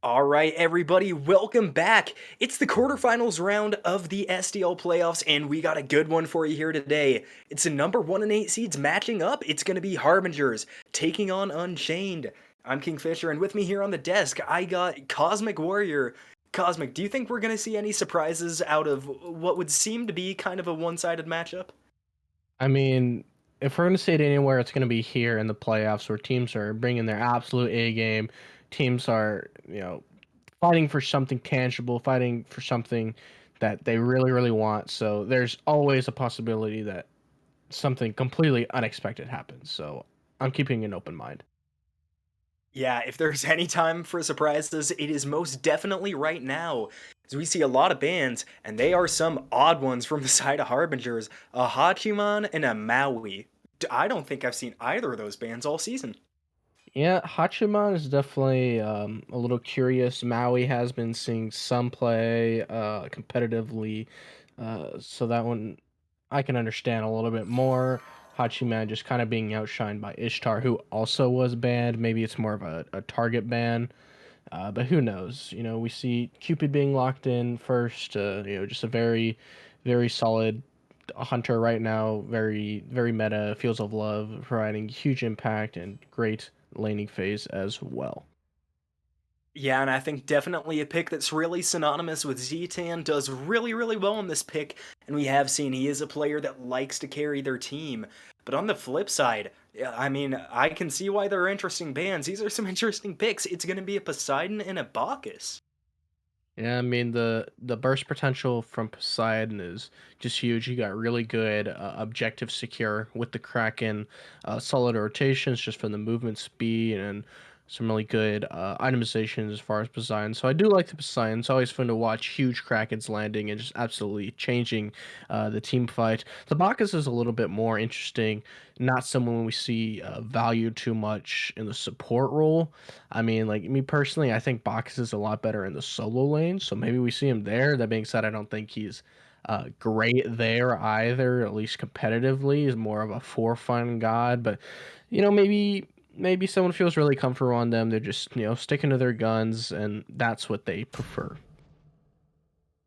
All right, everybody, welcome back. It's the quarterfinals round of the SDL playoffs, and we got a good one for you here today. It's the number 1 and 8 seeds matching up. It's going to be Harbingers taking on Unchained. I'm Kingfisher, and with me here on the desk, I got Cosmic Warrior. Cosmic, do you think we're going to see any surprises out of what would seem to be kind of a one-sided matchup? I mean, if we're going to see it anywhere, it's going to be here in the playoffs where teams are bringing their absolute A game. Teams are, fighting for something tangible, fighting for something that they really, really want. So there's always a possibility that something completely unexpected happens. So I'm keeping an open mind. Yeah, if there's any time for surprises, it is most definitely right now. As we see a lot of bands, and they are some odd ones from the side of Harbingers, a Hachiman and a Maui. I don't think I've seen either of those bands all season. Yeah, Hachiman is definitely a little curious. Maui has been seeing some play competitively, so that one I can understand a little bit more. Hachiman just kind of being outshined by Ishtar, who also was banned. Maybe it's more of a target ban, but who knows? We see Cupid being locked in first. Just a very, very solid hunter right now. Very, very meta. Feels of love, providing huge impact and great laning phase as well. Yeah, and I think definitely a pick that's really synonymous with Ztan does really, really well in this pick, and we have seen he is a player that likes to carry their team. But on the flip side, yeah, I mean, I can see why they're interesting bands. These are some interesting picks. It's going to be a Poseidon and a Bacchus. Yeah, I mean the burst potential from Poseidon is just huge. You got really good objective secure with the Kraken, solid rotations just from the movement speed and some really good itemizations as far as Poseidon. So I do like the Poseidon. It's always fun to watch huge Krakens landing and just absolutely changing the team fight. The Bacchus is a little bit more interesting. Not someone we see valued too much in the support role. I mean, like me personally, I think Box is a lot better in the solo lane, so maybe we see him there. That being said, I don't think he's great there either. At least competitively, he's more of a for fun god. But maybe someone feels really comfortable on them. They're just sticking to their guns, and that's what they prefer.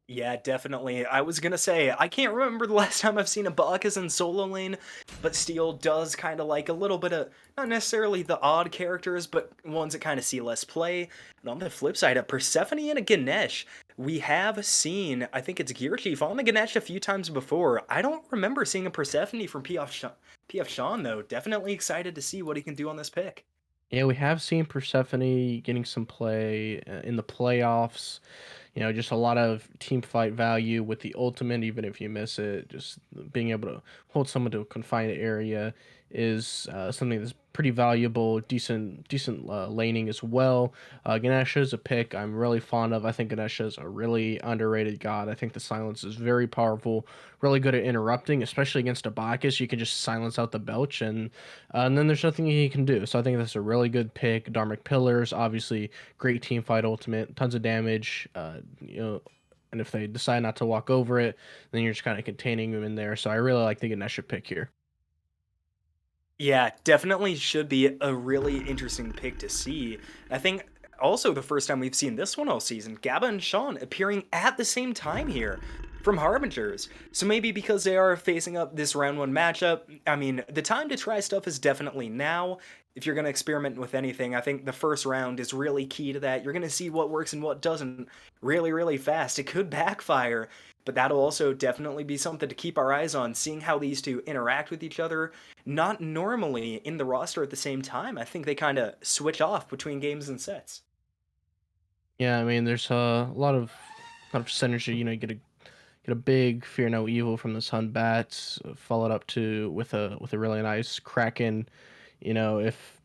Yeah, definitely. I was gonna say, I can't remember the last time I've seen a Bacchus in solo lane, but Steel does kind of like a little bit of, not necessarily the odd characters, but ones that kind of see less play. And on the flip side, a Persephone and a Ganesh. We have seen, I think it's Gear Chief on the Ganesh a few times before. I don't remember seeing a Persephone from PF Sean, though. Definitely excited to see what he can do on this pick. Yeah, we have seen Persephone getting some play in the playoffs. Just a lot of team fight value with the ultimate, even if you miss it. Just being able to hold someone to a confined area is something that's pretty valuable. Decent laning as well. Ganesha is a pick I'm really fond of. I think Ganesha is a really underrated god. I think the silence is very powerful, really good at interrupting, especially against a Bacchus. You can just silence out the belch, and then there's nothing he can do. So I think that's a really good pick. Dharmic Pillars, obviously, great team fight ultimate, tons of damage. And if they decide not to walk over it, then you're just kind of containing them in there. So I really like the Ganesha pick here. Yeah, definitely should be a really interesting pick to see. I think also the first time we've seen this one all season, Gabba and Sean appearing at the same time here from Harbingers. So maybe because they are facing up this round one matchup, I mean, the time to try stuff is definitely now. If you're going to experiment with anything, I think the first round is really key to that. You're going to see what works and what doesn't really, really fast. It could backfire, but that'll also definitely be something to keep our eyes on, seeing how these two interact with each other not normally in the roster at the same time. I think they kind of switch off between games and sets. Yeah, I mean, there's a lot of synergy. You get a big Fear No Evil from the Sun Bats, followed up to with a really nice Kraken. If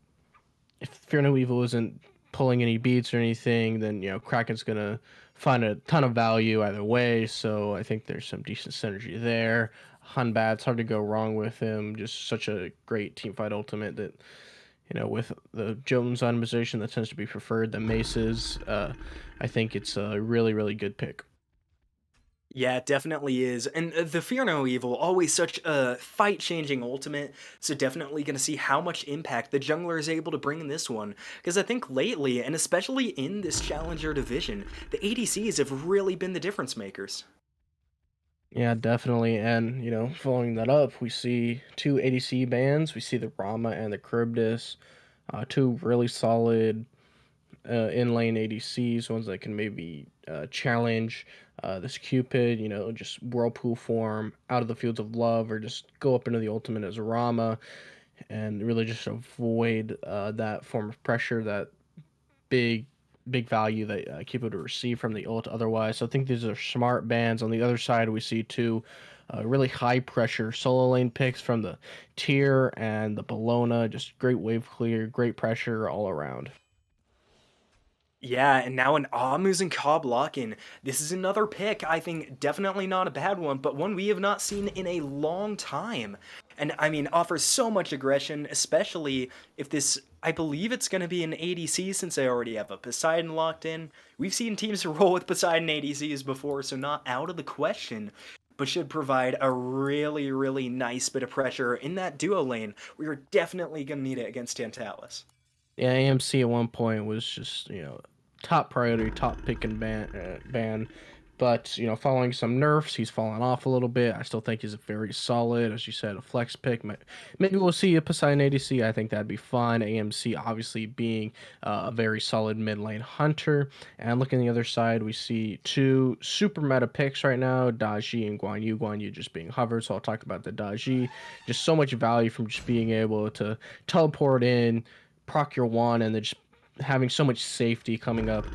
Fear No Evil isn't pulling any beats or anything, then Kraken's gonna find a ton of value either way. So I think there's some decent synergy there. Hunbat's hard to go wrong with him. Just such a great team fight ultimate that with the Jones itemization that tends to be preferred, the Maces. I think it's a really really good pick. Yeah, it definitely is. And the Fear No Evil, always such a fight changing ultimate. So, definitely going to see how much impact the jungler is able to bring in this one. Because I think lately, and especially in this Challenger division, the ADCs have really been the difference makers. Yeah, definitely. And, following that up, we see two ADC bans. We see the Rama and the Charybdis, two really solid in lane ADCs, ones that can maybe challenge this Cupid, just whirlpool form out of the fields of love, or just go up into the ultimate as a Rama and really just avoid that form of pressure, that big big value that Cupid would receive from the ult otherwise. So I think these are smart bans. On the other side, we see two really high pressure solo lane picks from the Tier and the Bologna. Just great wave clear, great pressure all around. Yeah, and now an Amu's and Cobb lock-in. This is another pick, I think definitely not a bad one, but one we have not seen in a long time. And I mean, offers so much aggression, especially if this, I believe it's going to be an ADC since they already have a Poseidon locked in. We've seen teams roll with Poseidon ADCs before, so not out of the question, but should provide a really, really nice bit of pressure in that duo lane. We are definitely going to need it against Tantalus. Yeah, AMC at one point was just top priority, top pick and ban. But following some nerfs, he's fallen off a little bit. I still think he's a very solid, as you said, a flex pick. Maybe we'll see a Poseidon ADC. I think that'd be fun. AMC obviously being a very solid mid lane hunter. And looking the other side, we see two super meta picks right now: Daji and Guan Yu. Guan Yu just being hovered, so I'll talk about the Daji. Just so much value from just being able to teleport in, proc your wand, and then just having so much safety coming up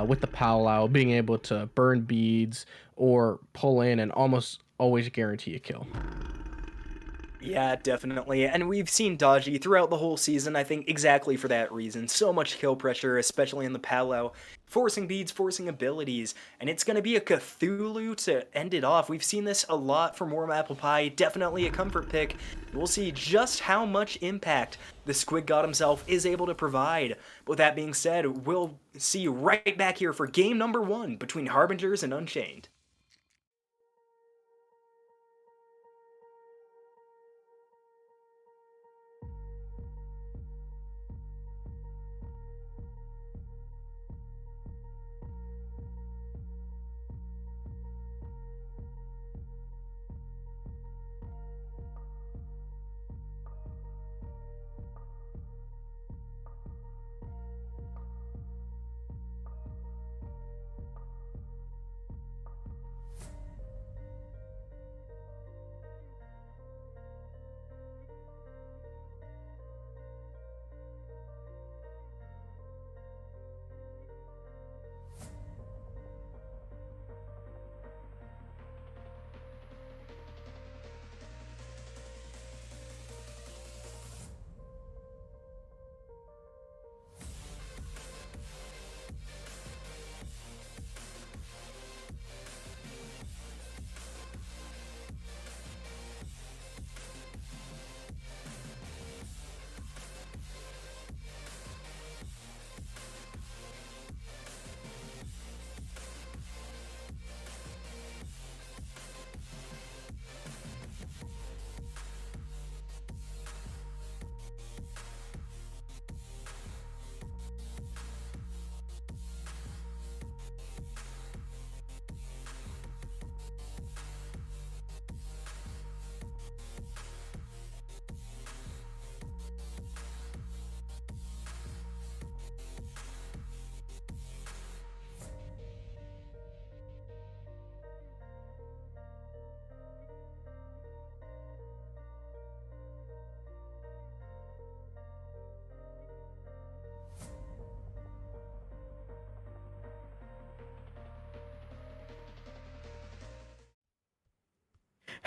with the powwow, being able to burn beads or pull in and almost always guarantee a kill. Yeah, definitely. And we've seen Dodgy throughout the whole season, I think exactly for that reason. So much kill pressure, especially in the Palo, forcing beads, forcing abilities, and it's going to be a Cthulhu to end it off. We've seen this a lot from Warm Apple Pie, definitely a comfort pick. We'll see just how much impact the Squid God himself is able to provide. But with that being said, we'll see you right back here for game number 1 between Harbingers and Unchained.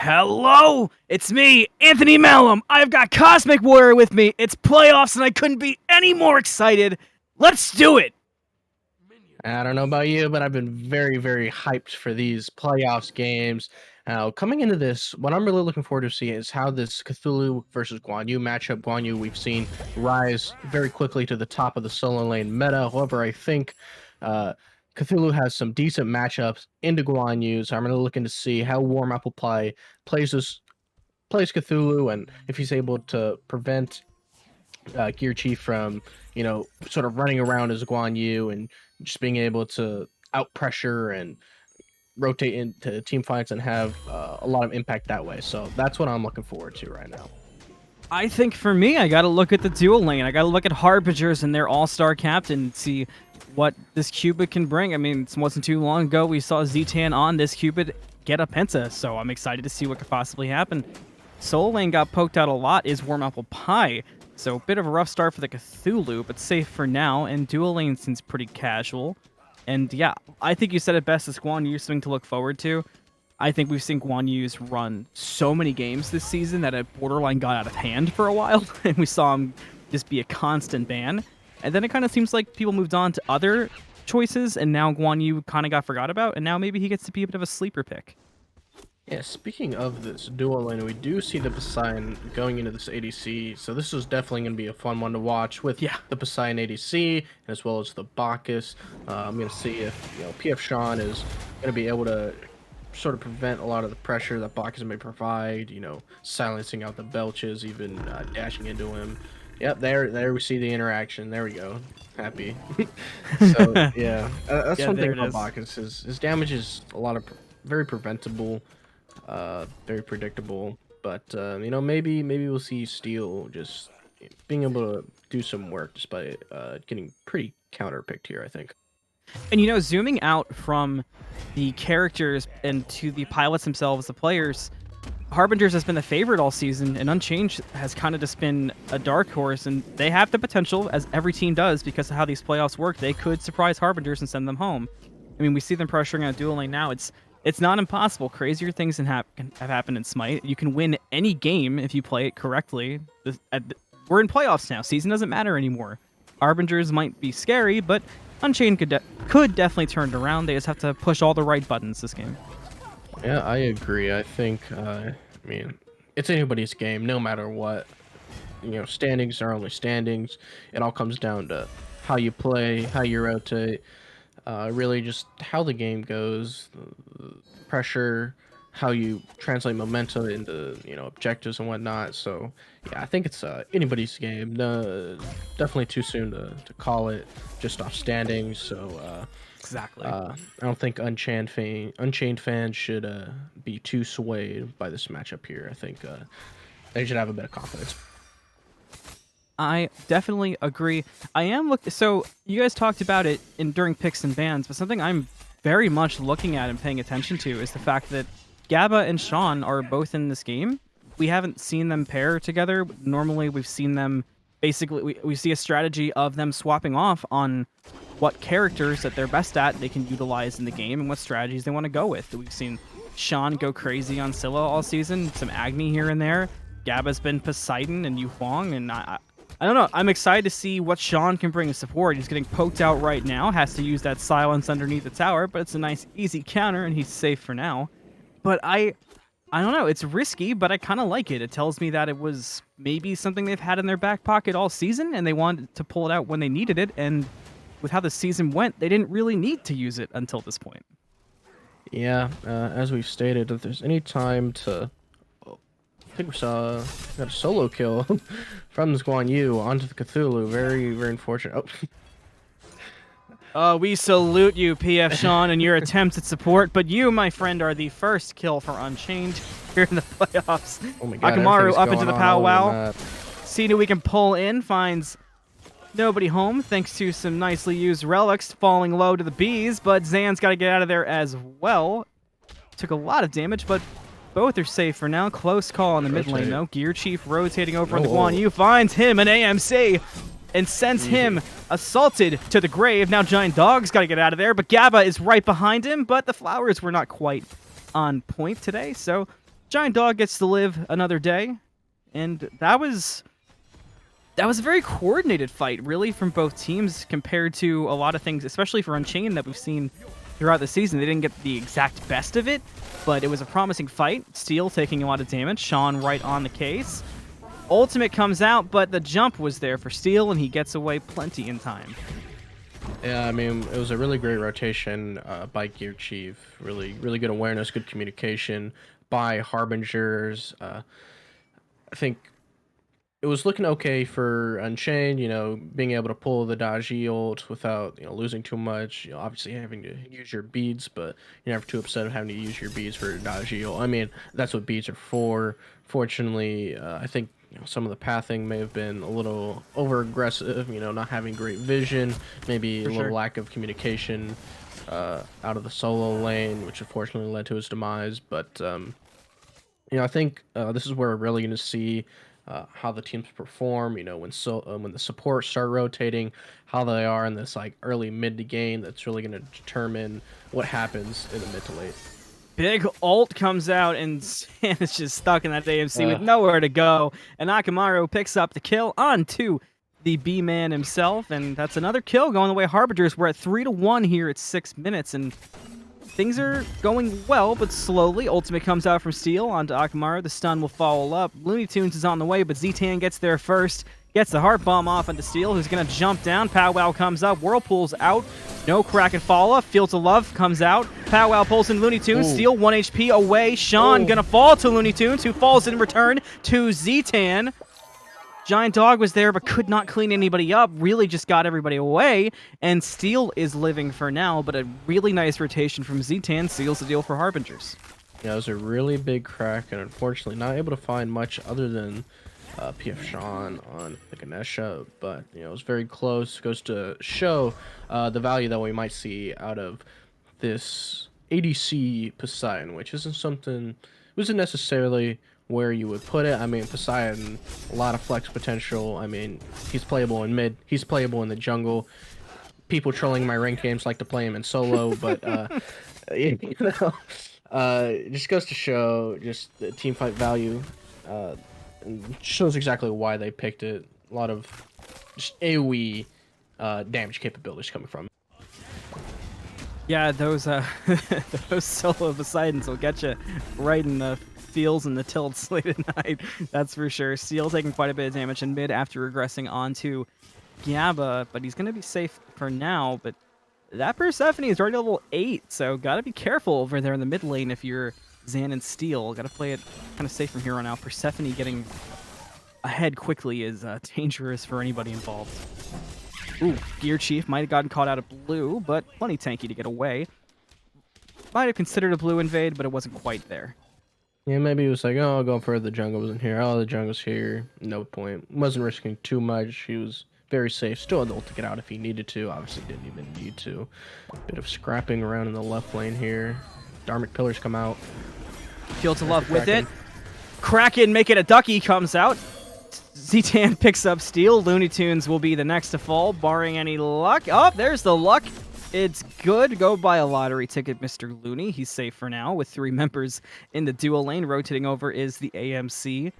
Hello, it's me, Anthony Malum. I've got Cosmic Warrior with me. It's playoffs, and I couldn't be any more excited. Let's do it. I don't know about you, but I've been very, very hyped for these playoffs games. Now, coming into this, what I'm really looking forward to seeing is how this Cthulhu versus Guan Yu matchup. Guan Yu, we've seen rise very quickly to the top of the solo lane meta. However, I think uh, Cthulhu has some decent matchups into Guan Yu, so I'm really looking to see how Warm Apple Pie plays Cthulhu, and if he's able to prevent Gear Chief from, sort of running around as Guan Yu and just being able to out pressure and rotate into team fights and have a lot of impact that way. So that's what I'm looking forward to right now. I think for me, I got to look at the dual lane. I got to look at Harbingers and their all-star captain and see what this Cupid can bring. I mean, it wasn't too long ago we saw Ztan on this Cupid get a Penta, so I'm excited to see what could possibly happen. Solo lane got poked out a lot is Warm Apple Pie, so a bit of a rough start for the Cthulhu, but safe for now, and dual lane seems pretty casual. And yeah, I think you said it best as Guan Yu something to look forward to. I think we've seen Guan Yu's run so many games this season that it borderline got out of hand for a while, and we saw him just be a constant ban. And then it kind of seems like people moved on to other choices, and now Guan Yu kind of got forgot about, and now maybe he gets to be a bit of a sleeper pick. Yeah, speaking of this dual lane, we do see the Poseidon going into this ADC, so this is definitely going to be a fun one to watch with the Poseidon ADC as well as the Bacchus. I'm going to see if PF Sean is going to be able to sort of prevent a lot of the pressure that Bacchus may provide, silencing out the belches, even dashing into him. Yep, there we see the interaction. There we go. Happy. So, yeah. That's one thing about Bacchus. His damage is very preventable, very predictable. But, maybe we'll see Steel just being able to do some work despite getting pretty counter-picked here, I think. And, zooming out from the characters and to the pilots themselves, the players, Harbingers has been the favorite all season, and Unchained has kind of just been a dark horse, and they have the potential, as every team does, because of how these playoffs work. They could surprise Harbingers and send them home. I mean, we see them pressuring on a dual lane now. It's not impossible. Crazier things have happened in Smite. You can win any game if you play it correctly. We're in playoffs now. Season doesn't matter anymore. Harbingers might be scary, but Unchained could definitely turn it around. They just have to push all the right buttons this game. Yeah, I agree. I think, it's anybody's game, no matter what. Standings are only standings. It all comes down to how you play, how you rotate, really just how the game goes, pressure, how you translate momentum into, objectives and whatnot. So, yeah, I think it's anybody's game. Definitely too soon to call it just off standings. So, exactly. I don't think Unchained fans should be too swayed by this matchup here. I think they should have a bit of confidence. I definitely agree. So you guys talked about it during picks and bans, but something I'm very much looking at and paying attention to is the fact that Gabba and Sean are both in this game. We haven't seen them pair together. Normally, we've seen them we see a strategy of them swapping off on what characters that they're best at they can utilize in the game and what strategies they want to go with. We've seen Sean go crazy on Scylla all season, some Agni here and there. Gabba's been Poseidon and Yu Huang, and I don't know. I'm excited to see what Sean can bring as support. He's getting poked out right now, has to use that silence underneath the tower, but it's a nice, easy counter, and he's safe for now. But I don't know. It's risky, but I kind of like it. It tells me that it was maybe something they've had in their back pocket all season, and they wanted to pull it out when they needed it, and with how the season went, they didn't really need to use it until this point. Yeah, as we've stated, if there's any time to... I think we got a solo kill from this Guan Yu onto the Cthulhu. Very, very unfortunate. We salute you, PF Sean, and your attempts at support, but you, my friend, are the first kill for Unchained here in the playoffs. Oh my God, Akamaru up into the powwow. wow. Seeing who we can pull in, finds nobody home thanks to some nicely used relics falling low to the bees, but Zan's got to get out of there as well. Took a lot of damage, but both are safe for now. Close call on the mid lane, though. Gear Chief rotating over on the Guan Yu, finds him an AMC and sends him assaulted to the grave. Now Giant Dog's got to get out of there, but Gabba is right behind him, but the flowers were not quite on point today, so Giant Dog gets to live another day, and that was a very coordinated fight, really, from both teams compared to a lot of things, especially for Unchained, that we've seen throughout the season. They didn't get the exact best of it, but it was a promising fight. Steel taking a lot of damage, Sean right on the case. Ultimate comes out, but the jump was there for Steel, and he gets away plenty in time. Yeah, I mean, it was a really great rotation by Gear Chief. Really, really good awareness, good communication by Harbingers. I think it was looking okay for Unchained, being able to pull the dodgy ult without, losing too much. Obviously having to use your beads, but you're never too upset of having to use your beads for dodgy ult. I mean, that's what beads are for. Fortunately, I think some of the pathing may have been a little over aggressive. Not having great vision, maybe a For little sure. lack of communication out of the solo lane, which unfortunately led to his demise. But I think this is where we're really going to see how the teams perform. When the supports start rotating, how they are in this like early mid to game. That's really going to determine what happens in the mid to late. Big ult comes out, and Sam is just stuck in that AMC with Uh, nowhere to go. And Akamaru picks up the kill onto the B-man himself, and that's another kill going the way of Harbingers. We're at 3-1 here at 6 minutes, and things are going well, but slowly. Ultimate comes out from Steel onto Akamaru. The stun will follow up. Looney Tunes is on the way, but Z-Tan gets there first. Gets the heart bomb off onto Steel, who's going to jump down. Powwow comes up. Whirlpool's out. No Kraken follow-up. Fields of Love comes out. Powwow pulls in Looney Tunes. Ooh. Steel 1 HP away. Sean going to fall to Looney Tunes, who falls in return to Z-Tan. Giant Dog was there, but could not clean anybody up. Really just got everybody away. And Steel is living for now, but a really nice rotation from Z-Tan seals the deal for Harbingers. Yeah, it was a really big crack, and unfortunately not able to find much other than PF Sean on the Ganesha, but it was very close. Goes to show the value that we might see out of this ADC Poseidon, which wasn't necessarily where you would put it. I mean, Poseidon, a lot of flex potential. I mean, he's playable in mid, he's playable in the jungle. People trolling my ranked games like to play him in solo, but it just goes to show just the team fight value. And shows exactly why they picked it. A lot of just AoE damage capabilities coming from it. Yeah, those those solo Poseidons will get you right in the feels and the tilts late at night. That's for sure. Steel taking quite a bit of damage in mid after regressing onto Gabba, but he's going to be safe for now. But that Persephone is already level 8, so got to be careful over there in the mid lane if you're Zan and Steel. Got to play it kind of safe from here on out. Persephone getting ahead quickly is dangerous for anybody involved. Ooh, Gear Chief might have gotten caught out of blue, but plenty tanky to get away. Might have considered a blue invade, but it wasn't quite there. Yeah, maybe he was like, oh, I'll go for the jungle wasn't here. Oh, the jungle's here. No point. Wasn't risking too much. He was very safe. Still had the ult to get out if he needed to. Obviously didn't even need to. Bit of scrapping around in the left lane here. Dharmic Pillars come out. Fields of Love with it. Kraken make it a ducky comes out. Z-Tan picks up Steel. Looney Tunes will be the next to fall, barring any luck. Oh, there's the luck. It's good. Go buy a lottery ticket, Mr. Looney. He's safe for now with 3 members in the dual lane. Rotating over is the AMC.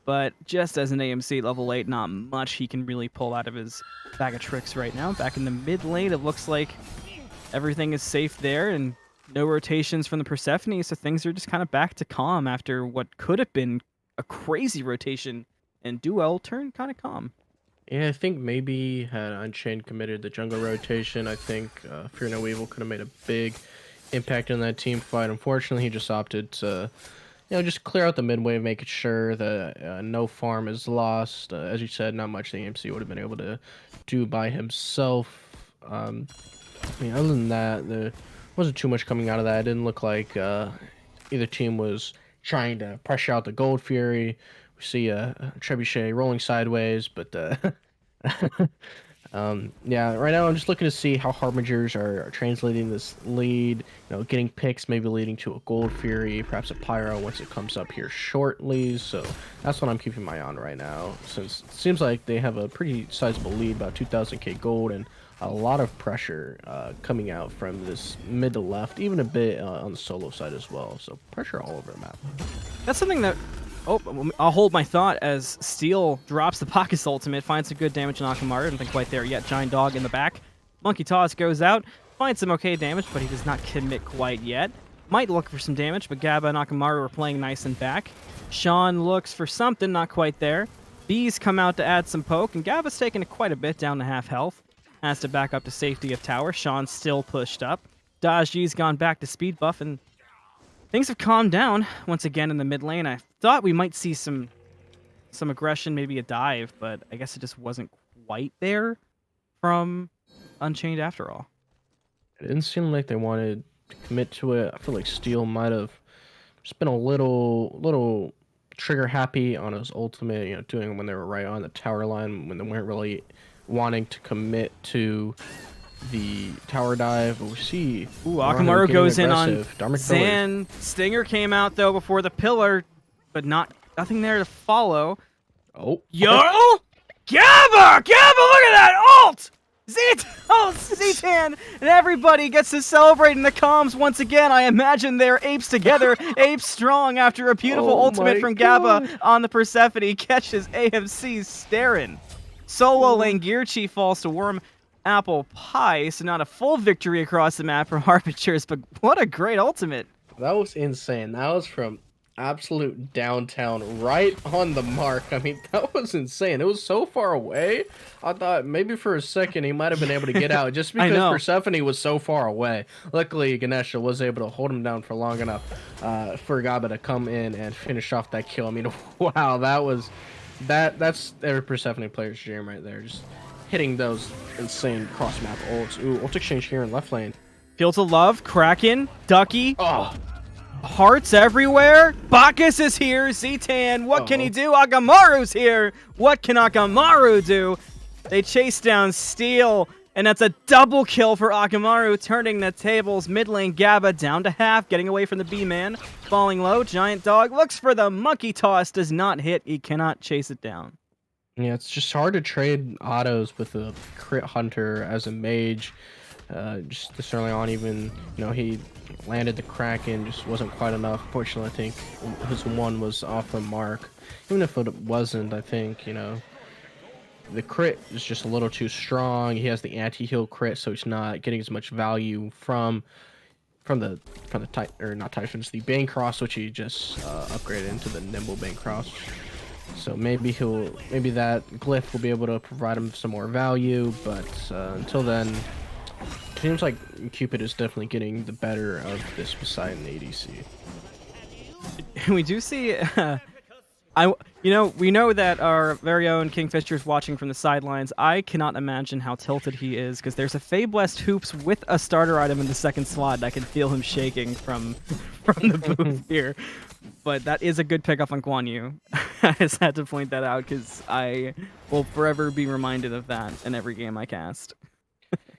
But just as an AMC level 8, not much he can really pull out of his bag of tricks right now. Back in the mid lane, it looks like everything is safe there and no rotations from the Persephone, so things are just kind of back to calm after what could have been a crazy rotation and duel turned kind of calm. Yeah, I think maybe had Unchained committed the jungle rotation, I think Fear No Evil could have made a big impact in that team fight. Unfortunately, he just opted to, just clear out the mid wave, making sure that no farm is lost. As you said, not much the AMC would have been able to do by himself. I mean, other than that, there wasn't too much coming out of that. It didn't look like either team was trying to pressure out the Gold Fury. We see a Trebuchet rolling sideways, but yeah, right now I'm just looking to see how Harbingers are translating this lead, getting picks, maybe leading to a Gold Fury, perhaps a Pyro once it comes up here shortly. So that's what I'm keeping my eye on right now, since it seems like they have a pretty sizable lead, about 2,000k gold, and a lot of pressure coming out from this mid to left, even a bit on the solo side as well. So pressure all over the map. That's something that... Oh, I'll hold my thought as Steel drops the Pocket's ultimate, finds some good damage on Akamaru. I don't think quite there yet. Giant Dog in the back. Monkey Toss goes out, finds some okay damage, but he does not commit quite yet. Might look for some damage, but Gabba and Akamaru are playing nice and back. Sean looks for something, not quite there. Bees come out to add some poke, and Gabba's taking it quite a bit, down to half health. has to back up to safety of tower. Sean's still pushed up. Daji's gone back to speed buff, and things have calmed down once again in the mid lane. I thought we might see some aggression, maybe a dive, but I guess it just wasn't quite there from Unchained after all. It didn't seem like they wanted to commit to it. I feel like Steel might have just been a little trigger happy on his ultimate, doing when they were right on the tower line, when they weren't really wanting to commit to the tower dive. But we see Ooh, Akamaru goes in on Dharmic Zan. Stinger came out though before the pillar, but nothing there to follow. Oh, Yo! Gabba! Look at that ult! Z-Tan! And everybody gets to celebrate in the comms once again. I imagine they're apes together, apes strong after a beautiful ultimate from Gabba on the Persephone catches AMC staring. Solo lane Gear Chief falls to Worm Apple Pie, so not a full victory across the map from Harbingers, but what a great ultimate. that was insane. That was from absolute downtown, right on the mark. I mean, that was insane. It was so far away. I thought maybe for a second he might have been able to get out just because Persephone was so far away. Luckily, Ganesha was able to hold him down for long enough for Gaba to come in and finish off that kill. I mean, wow, that's every Persephone player's dream right there. Just hitting those insane cross-map ults. Ooh, ult exchange here in left lane. Fields of Love, Kraken, Ducky. Oh, Hearts everywhere. Bacchus is here. Z-Tan, what can he do? Akamaru's here. What can Akamaru do? They chase down Steel, and that's a double kill for Akamaru, turning the tables. Mid lane Gabba down to half, getting away from the B-man. Falling low, Giant Dog looks for the monkey toss, does not hit. He cannot chase it down. yeah, it's just hard to trade autos with a crit hunter as a mage. Just this early on, even, he landed the Kraken, just wasn't quite enough. Fortunately, I think his one was off the mark. Even if it wasn't, I think, the crit is just a little too strong. He has the anti-heal crit, so he's not getting as much value from the the Bancross, which he just upgraded into the Nimble Bancross. So maybe that glyph will be able to provide him some more value, but until then, it seems like Cupid is definitely getting the better of this Poseidon ADC. We do see, we know that our very own Kingfisher is watching from the sidelines. I cannot imagine how tilted he is, because there's a Feyblessed Hoops with a starter item in the second slot, and I can feel him shaking from the booth here. But that is a good pickup on Guan Yu. I just had to point that out, because I will forever be reminded of that in every game I cast.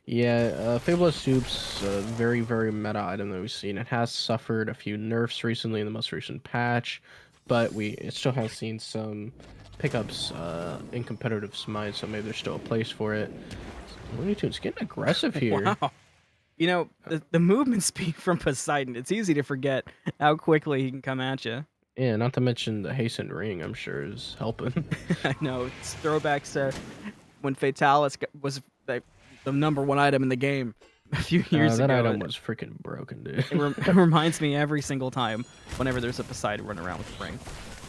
Yeah, Fabulous Soup's a very, very meta item that we've seen. It has suffered a few nerfs recently in the most recent patch, but it still has seen some pickups in competitive Smite, so maybe there's still a place for it. Looney Tunes getting aggressive here. Wow. The movement speed from Poseidon, it's easy to forget how quickly he can come at you. Yeah, not to mention the hastened ring, I'm sure, is helping. I know, it's throwbacks to when Fatalis was the #1 item in the game a few years ago. That item was freaking broken, dude. It reminds me every single time whenever there's a Poseidon running around with the ring.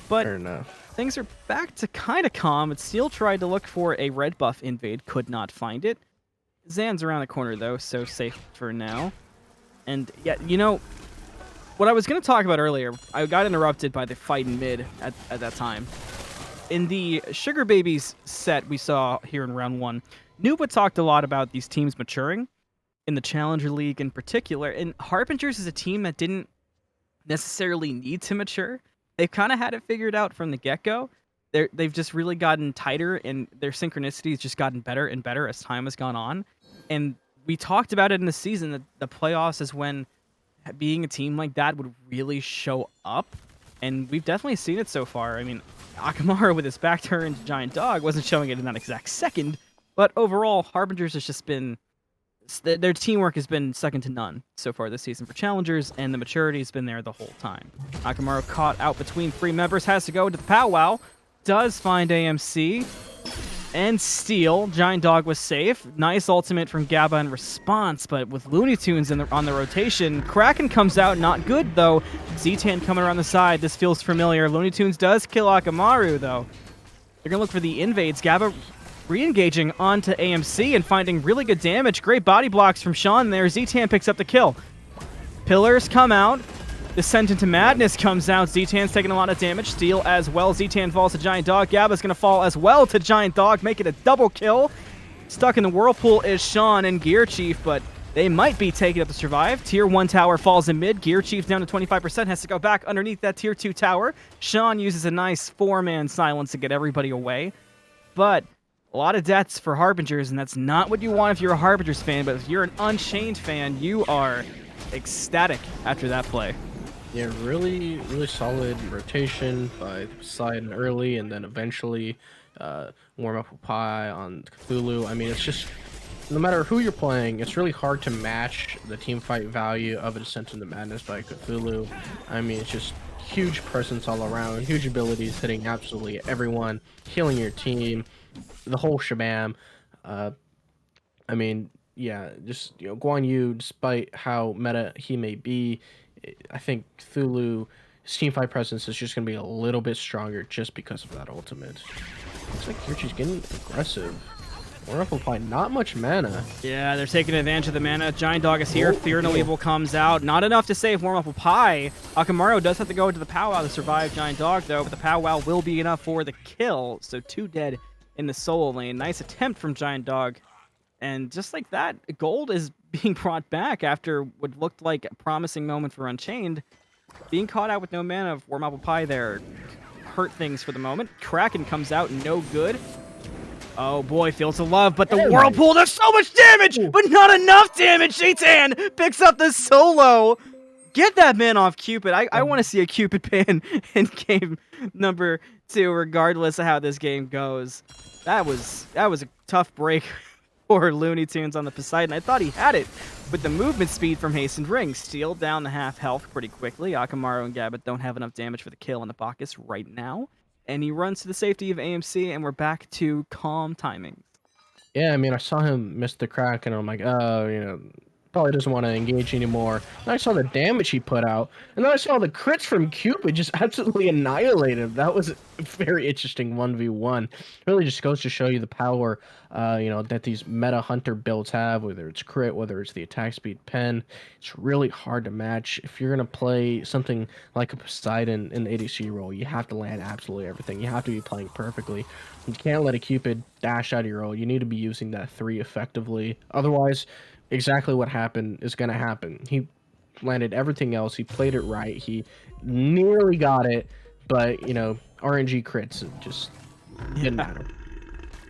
But fair enough. Things are back to kind of calm. It still tried to look for a red buff invade, could not find it. Zan's around the corner though, so safe for now. And yeah, what I was going to talk about earlier, I got interrupted by the fight in mid at that time. In the Sugar Babies set we saw here in round 1, Nuba talked a lot about these teams maturing, in the Challenger League in particular, and Harbingers is a team that didn't necessarily need to mature. They've kind of had it figured out from the get-go. They've just really gotten tighter, and their synchronicity has just gotten better and better as time has gone on. And we talked about it in the season, that the playoffs is when being a team like that would really show up, and we've definitely seen it so far. I mean, Akamaru with his back turn to Giant Dog wasn't showing it in that exact second, but overall, Harbingers has just been... Their teamwork has been second to none so far this season for Challengers, and the maturity has been there the whole time. Akamaru caught out between 3 members, has to go to the powwow, does find AMC, and Steel. Giant Dog was safe. Nice ultimate from Gabba in response, but with Looney Tunes on the rotation, Kraken comes out, not good though. Z-Tan coming around the side, this feels familiar. Looney Tunes does kill Akamaru though. They're gonna look for the invades. Gabba Re-engaging onto AMC and finding really good damage. Great body blocks from Sean there. Z-Tan picks up the kill. Pillars come out. Descent into Madness comes out. Z-Tan's taking a lot of damage. Steel as well. Z-Tan falls to Giant Dog. Gabba's going to fall as well to Giant Dog, make it a double kill. Stuck in the Whirlpool is Sean and Gear Chief, but they might be taking it to survive. Tier 1 tower falls in mid. Gear Chief down to 25%, has to go back underneath that Tier 2 tower. Sean uses a nice 4-man silence to get everybody away. But a lot of deaths for Harbingers, and that's not what you want if you're a Harbingers fan, but if you're an Unchained fan, you are ecstatic after that play. Yeah, really solid rotation by Poseidon early, and then eventually warm up with Pi on Cthulhu. I mean, it's just, no matter who you're playing, it's really hard to match the team fight value of a Descent into Madness by Cthulhu. I mean, it's just huge presence all around, huge abilities, hitting absolutely everyone, healing your team, the whole shabam. I mean, yeah, just, you know, Guan Yu, despite how meta he may be, I think Cthulhu's teamfight presence is just going to be a little bit stronger just because of that ultimate. Looks like Kirchi's getting aggressive. We're up by not much mana. Yeah, they're taking advantage of the mana. Giant Dog is here. Fear No Evil comes out. Not enough to save Warm Up with Pi. Akamaru does have to go into the powwow to survive Giant Dog, though, but the powwow will be enough for the kill. So 2 dead in the solo lane. Nice attempt from Giant Dog. And just like that, gold is being brought back after what looked like a promising moment for Unchained. Being caught out with no mana of Warm Up with Pi there hurt things for the moment. Kraken comes out, no good. Oh boy, feels the love, but the Whirlpool, there's so much damage, but not enough damage. Z-Tan picks up the solo. Get that man off Cupid. I want to see a Cupid ban in game number 2, regardless of how this game goes. That was a tough break for Looney Tunes on the Poseidon. I thought he had it, but the movement speed from Hastened Ring. Steel down to half health pretty quickly. Akamaru and Gabba don't have enough damage for the kill on the Bacchus right now. And he runs to the safety of AMC, and we're back to calm timing. Yeah, I mean, I saw him miss the crack, and I'm like, oh, you know, probably doesn't want to engage anymore. And I saw the damage he put out, and then I saw the crits from Cupid just absolutely annihilate him. That was a very interesting 1v1. Really just goes to show you the power, you know, that these meta hunter builds have, whether it's crit, whether it's the attack speed pen. It's really hard to match. If you're going to play something like a Poseidon in the ADC role, you have to land absolutely everything. You have to be playing perfectly. You can't let a Cupid dash out of your role. You need to be using that 3 effectively. Otherwise, exactly what happened is going to happen. He landed everything else. He played it right. He nearly got it, but, you know, RNG crits, it just didn't matter.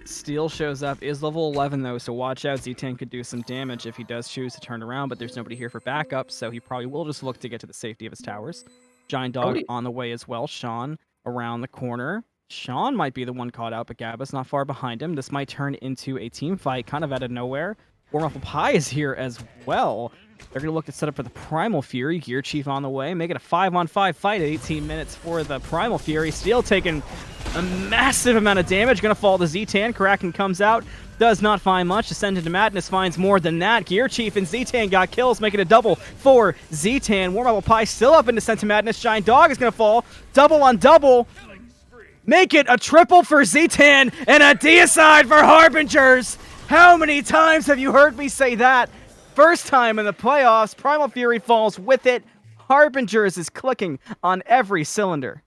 Steel shows up, is level 11 though, so watch out. Z-Tan could do some damage if he does choose to turn around, but there's nobody here for backup, so he probably will just look to get to the safety of his towers. Giant Dog on the way as well. Sean around the corner. Sean might be the one caught out, but Gabba's not far behind him. This might turn into a team fight kind of out of nowhere. Warm Up with Pi is here as well. They're going to look to set up for the Primal Fury. Gear Chief on the way. Make it a 5-on-5 fight at 18 minutes for the Primal Fury. Steel taking a massive amount of damage. Going to fall to Z-Tan. Kraken comes out. Does not find much. Descend into Madness finds more than that. Gear Chief and Z-Tan got kills, making a double for Z-Tan. Warm Up with Pi still up in Descent to Madness. Giant Dog is going to fall. Double on double. Make it a triple for Z-Tan and a deicide for Harbingers. How many times have you heard me say that? First time in the playoffs, Primal Fury falls with it. Harbingers is clicking on every cylinder.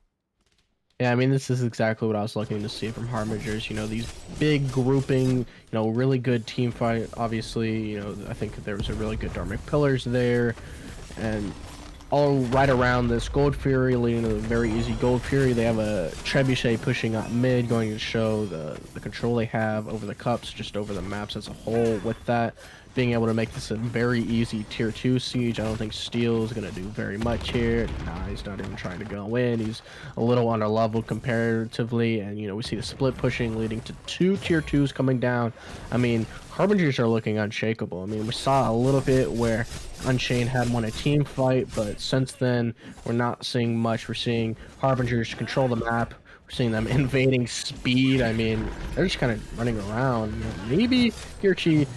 Yeah, I mean, this is exactly what I was looking to see from Harbingers. You know, these big grouping, you know, really good team fight. Obviously, you know, I think there was a really good Dharmic Pillars there. And all right around this Gold Fury leading to a very easy Gold Fury. They have a Trebuchet pushing up mid, going to show the control they have over the cups, just over the maps as a whole. With that, being able to make this a very easy tier 2 siege. I don't think Steel is going to do very much here. Nah, he's not even trying to go in. He's a little under leveled comparatively, and you know, we see the split pushing leading to 2 tier 2s coming down. I mean, Harbingers are looking unshakable. I mean, we saw a little bit where Unchained had won a team fight, but since then we're not seeing much. We're seeing Harbingers control the map. We're seeing them invading speed. I mean, they're just kind of running around. You know, maybe Kirchi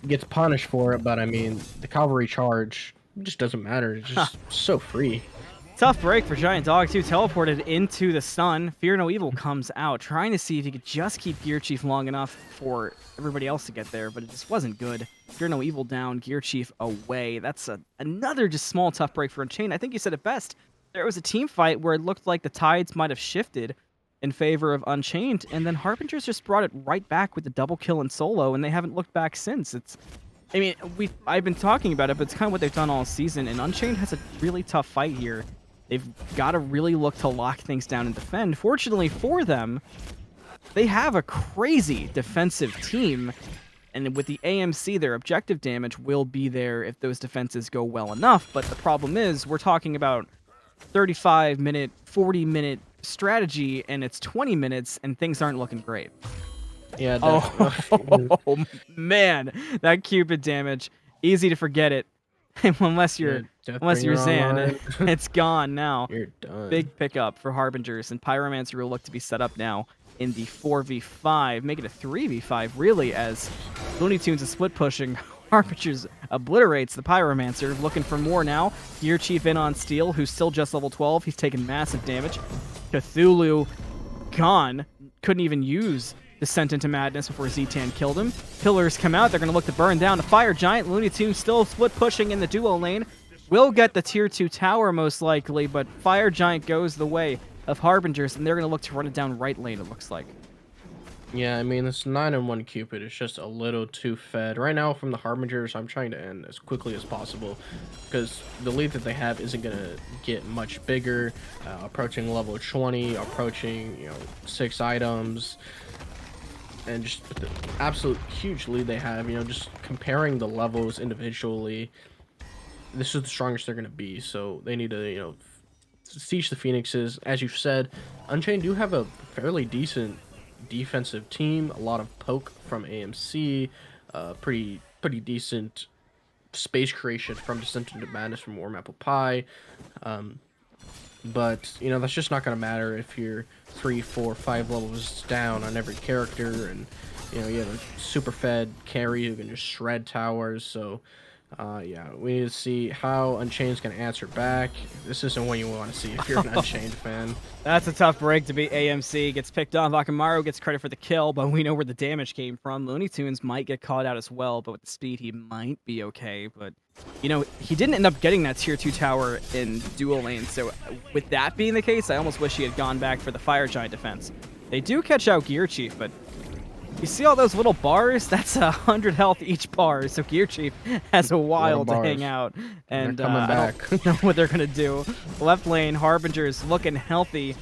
gets punished for it, but I mean, the cavalry charge just doesn't matter. It's just so free. Tough break for Giant Dog, too. Teleported into the stun. Fear No Evil comes out, trying to see if he could just keep Gear Chief long enough for everybody else to get there, but it just wasn't good. Fear No Evil down, Gear Chief away. That's another just small tough break for Unchained. I think you said it best. There was a team fight where it looked like the tides might have shifted in favor of Unchained, and then Harbingers just brought it right back with the double kill in solo, and they haven't looked back since. I mean, I've been talking about it, but it's kind of what they've done all season, and Unchained has a really tough fight here. They've got to really look to lock things down and defend. Fortunately for them, they have a crazy defensive team, and with the AMC, their objective damage will be there if those defenses go well enough, but the problem is, we're talking about 35-minute, 40-minute strategy, and it's 20 minutes, and things aren't looking great. Yeah, Oh, man, that Cupid damage, easy to forget it. unless you're Zan, online. it's gone now. You're done. Big pickup for Harbingers, and Pyromancer will look to be set up now in the 4v5, make it a 3v5 really, as Looney Tunes is split pushing. Harbingers obliterates the Pyromancer, looking for more now. Gear Chief in on Steel, who's still just level 12. He's taken massive damage. Cthulhu gone. Couldn't even use Descent into Madness before Z-Tan killed him. Pillars come out. They're going to look to burn down the Fire Giant. Looney Tunes still split pushing in the duo lane. Will get the tier 2 tower most likely, but Fire Giant goes the way of Harbingers, and they're going to look to run it down right lane, it looks like. Yeah, I mean, this 9-1 Cupid is just a little too fed. Right now, from the Harbingers, I'm trying to end as quickly as possible because the lead that they have isn't going to get much bigger. Approaching level 20, approaching, 6 items, and just the absolute huge lead they have, just comparing the levels individually, this is the strongest they're going to be. So they need to, siege the Phoenixes. As you said, Unchained do have a fairly decent defensive team, a lot of poke from AMC, pretty decent space creation from Descent into Madness from Warm Apple Pie. But that's just not going to matter if you're 3, 4, 5 levels down on every character, and you have a super fed carry who can just shred towers. So yeah, we need to see how Unchained's going to answer back. This isn't what you want to see if you're an Unchained fan. That's a tough break to beat AMC. Gets picked off. Akamaru gets credit for the kill, but we know where the damage came from. Looney Tunes might get caught out as well, but with the speed, he might be okay. But, he didn't end up getting that tier 2 tower in dual lane. So with that being the case, I almost wish he had gone back for the Fire Giant defense. They do catch out Gear Chief, but you see all those little bars? That's 100 health each bar, so Gear Chief has a while to hang out. And I don't know what they're going to do. Left lane, Harbingers looking healthy.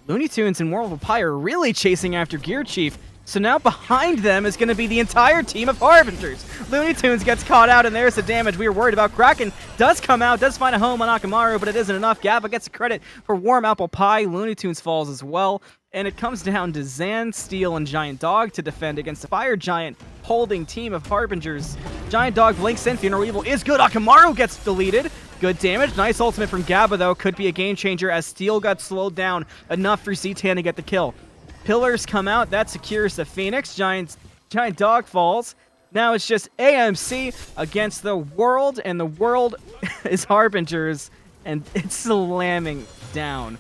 Looney Tunes and World of Pie are really chasing after Gear Chief. So now behind them is going to be the entire team of Harbingers. Looney Tunes gets caught out, and there's the damage we were worried about. Kraken does come out, does find a home on Akamaru, but it isn't enough. Gabba gets the credit for Warm Apple Pie. Looney Tunes falls as well. And it comes down to Zan, Steel, and Giant Dog to defend against the Fire Giant holding team of Harbingers. Giant Dog blinks in. Fear No Evil is good. Akamaru gets deleted. Good damage. Nice ultimate from Gabba, though. Could be a game changer as Steel got slowed down enough for Z-Tan to get the kill. Pillars come out. That secures the Phoenix. Giant Dog falls. Now it's just AMC against the world, and the world is Harbingers, and it's slamming down.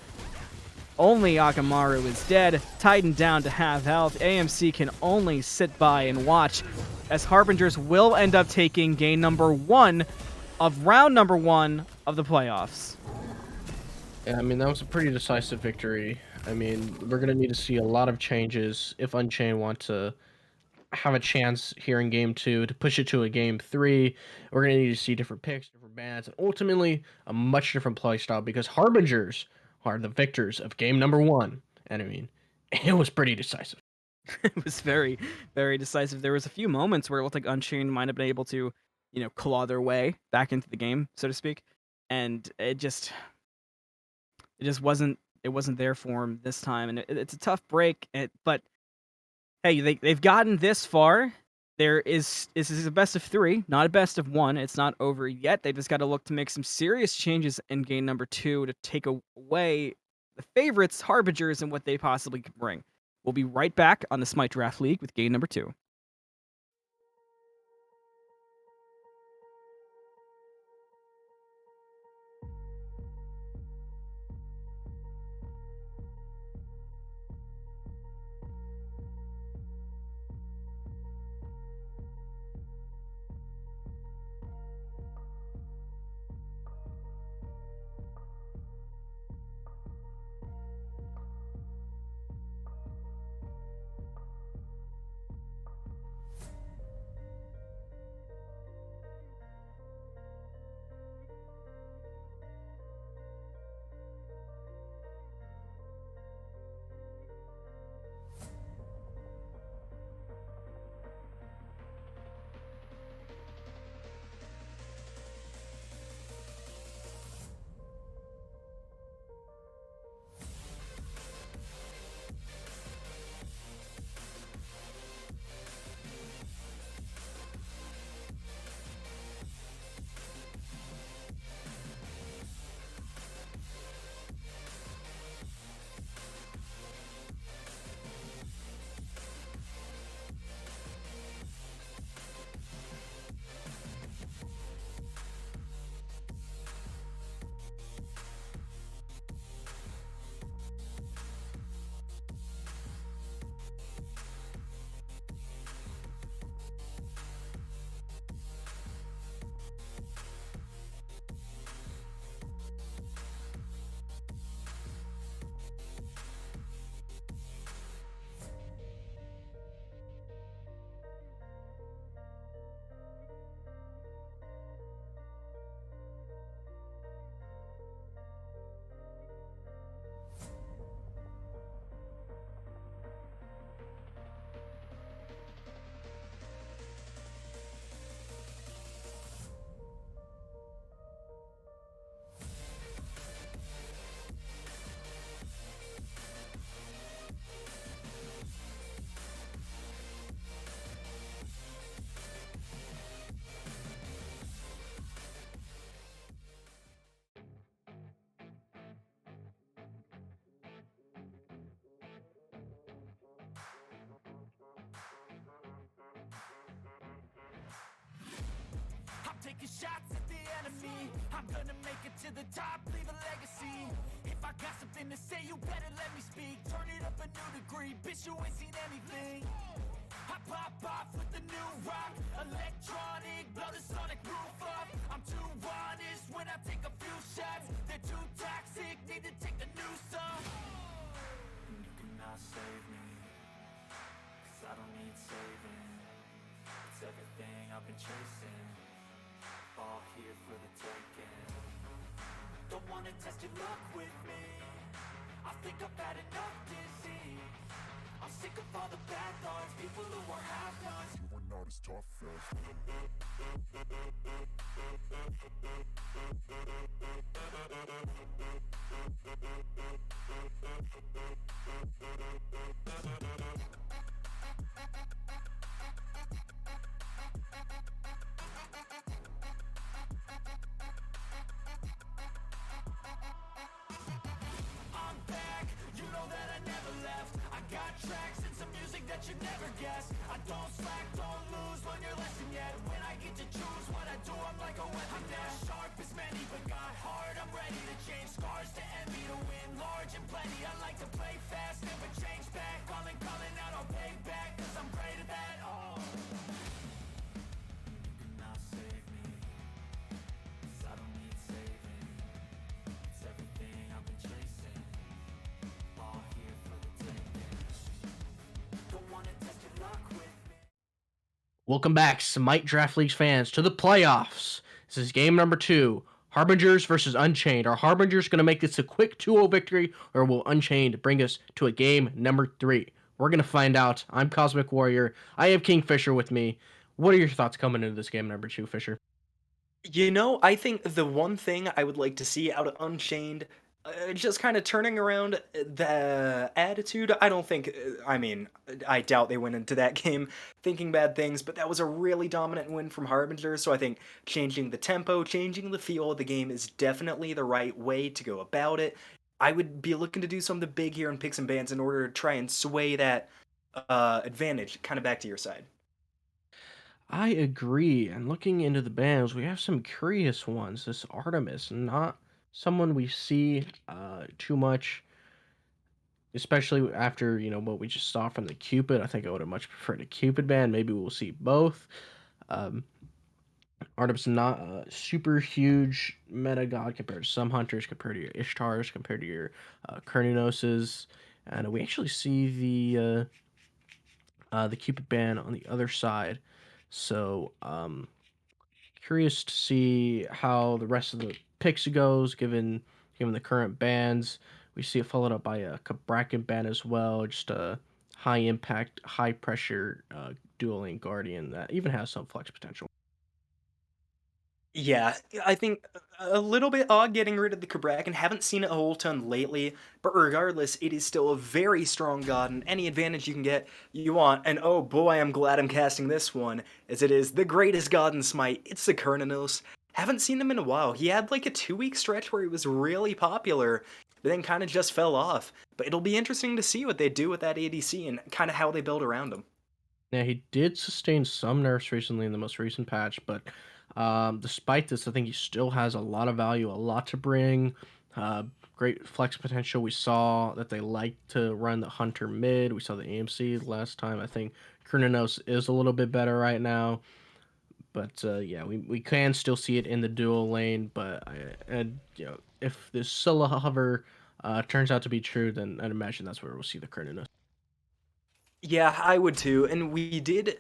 Only Akamaru is dead, Titan down to half health. AMC can only sit by and watch as Harbingers will end up taking game number 1 of round number 1 of the playoffs. Yeah, I mean, that was a pretty decisive victory. I mean, we're going to need to see a lot of changes if Unchained want to have a chance here in game 2 to push it to a game 3. We're going to need to see different picks, different bans, and ultimately a much different playstyle because Harbingers are the victors of game number 1. And I mean, it was pretty decisive. It was very, very decisive. There was a few moments where it looked like Unchained might have been able to, claw their way back into the game, so to speak. And it just wasn't there for him this time. And it's a tough break, but hey, they've gotten this far. This is a best of 3, not a best of 1. It's not over yet. They've just got to look to make some serious changes in game number 2 to take away the favorites, Harbingers, and what they possibly could bring. We'll be right back on the Smite Draft League with game number 2. taking shots at the enemy. I'm gonna make it to the top, leave a legacy. If I got something to say, you better let me speak. Turn it up a new degree, bitch, you ain't seen anything. I pop off with the new rock, electronic, blow the sonic roof up. I'm too honest when I take a few shots. They're too toxic, need to take the noose off. And you cannot save me, 'cause I don't need saving. It's everything I've been chasing, all here for the taking. Don't wanna test your luck with me, I think I've had enough disease. I'm sick of all the bad thoughts, people who are half-nots. You are not as tough I'm back, you know that I never left. I got tracks and some music that you never guess. I don't slack, don't lose, learn your lesson yet. When I get to choose what I do, I'm like a weapon. I'm not sharp as many, but got heart. I'm ready to change scars to envy, to win large and plenty. I like to play fast, never change back. Calling out, I'll pay back, 'cause I'm great at that. Oh, you cannot save me, 'cause I don't need saving. It's everything I've been chasing, all here for the taking. Don't wanna test your luck with me. Welcome back, Smite Draft Leagues fans, to the playoffs. This is game number 2. Harbingers versus Unchained. Are Harbingers going to make this a quick 2-0 victory, or will Unchained bring us to a game number 3? We're going to find out. I'm Cosmic Warrior. I have Kingfisher with me. What are your thoughts coming into this game number 2, Fisher? You know, I think the one thing I would like to see out of Unchained, just kind of turning around the attitude. I don't think, I mean, I doubt they went into that game thinking bad things, but that was a really dominant win from Harbinger. So I think changing the tempo, changing the feel of the game is definitely the right way to go about it. I would be looking to do something big here in picks and bans in order to try and sway that advantage kind of back to your side. I agree. And looking into the bands, we have some curious ones. This Artemis, not someone we see too much, especially after what we just saw from the Cupid. I think I would have much preferred a Cupid band. Maybe we'll see both. Um, Artemis not a super huge meta god compared to some hunters, compared to your Ishtars, compared to your Cernunoses, and we actually see the Cupid band on the other side. So curious to see how the rest of the picks goes, given the current bans. We see it followed up by a Cabrakan ban as well, just a high impact, high pressure dueling guardian that even has some flex potential. Yeah, I think a little bit odd getting rid of the Cabrakan. Haven't seen it a whole ton lately, but regardless, it is still a very strong god, and any advantage you can get, you want. And oh boy, I'm glad I'm casting this one, as it is the greatest god in Smite. It's the Cernunnos. Haven't seen him in a while. He had like a 2 week stretch where he was really popular, but then kind of just fell off. But it'll be interesting to see what they do with that ADC and kind of how they build around him. Now he did sustain some nerfs recently in the most recent patch, but despite this, I think he still has a lot of value, a lot to bring. Great flex potential. We saw that they like to run the Hunter mid. We saw the AMC last time. I think Kronos is a little bit better right now, but yeah, we can still see it in the dual lane. But if this Scylla hover turns out to be true, then I'd imagine that's where we'll see the Kronos. Yeah, I would too. And we did.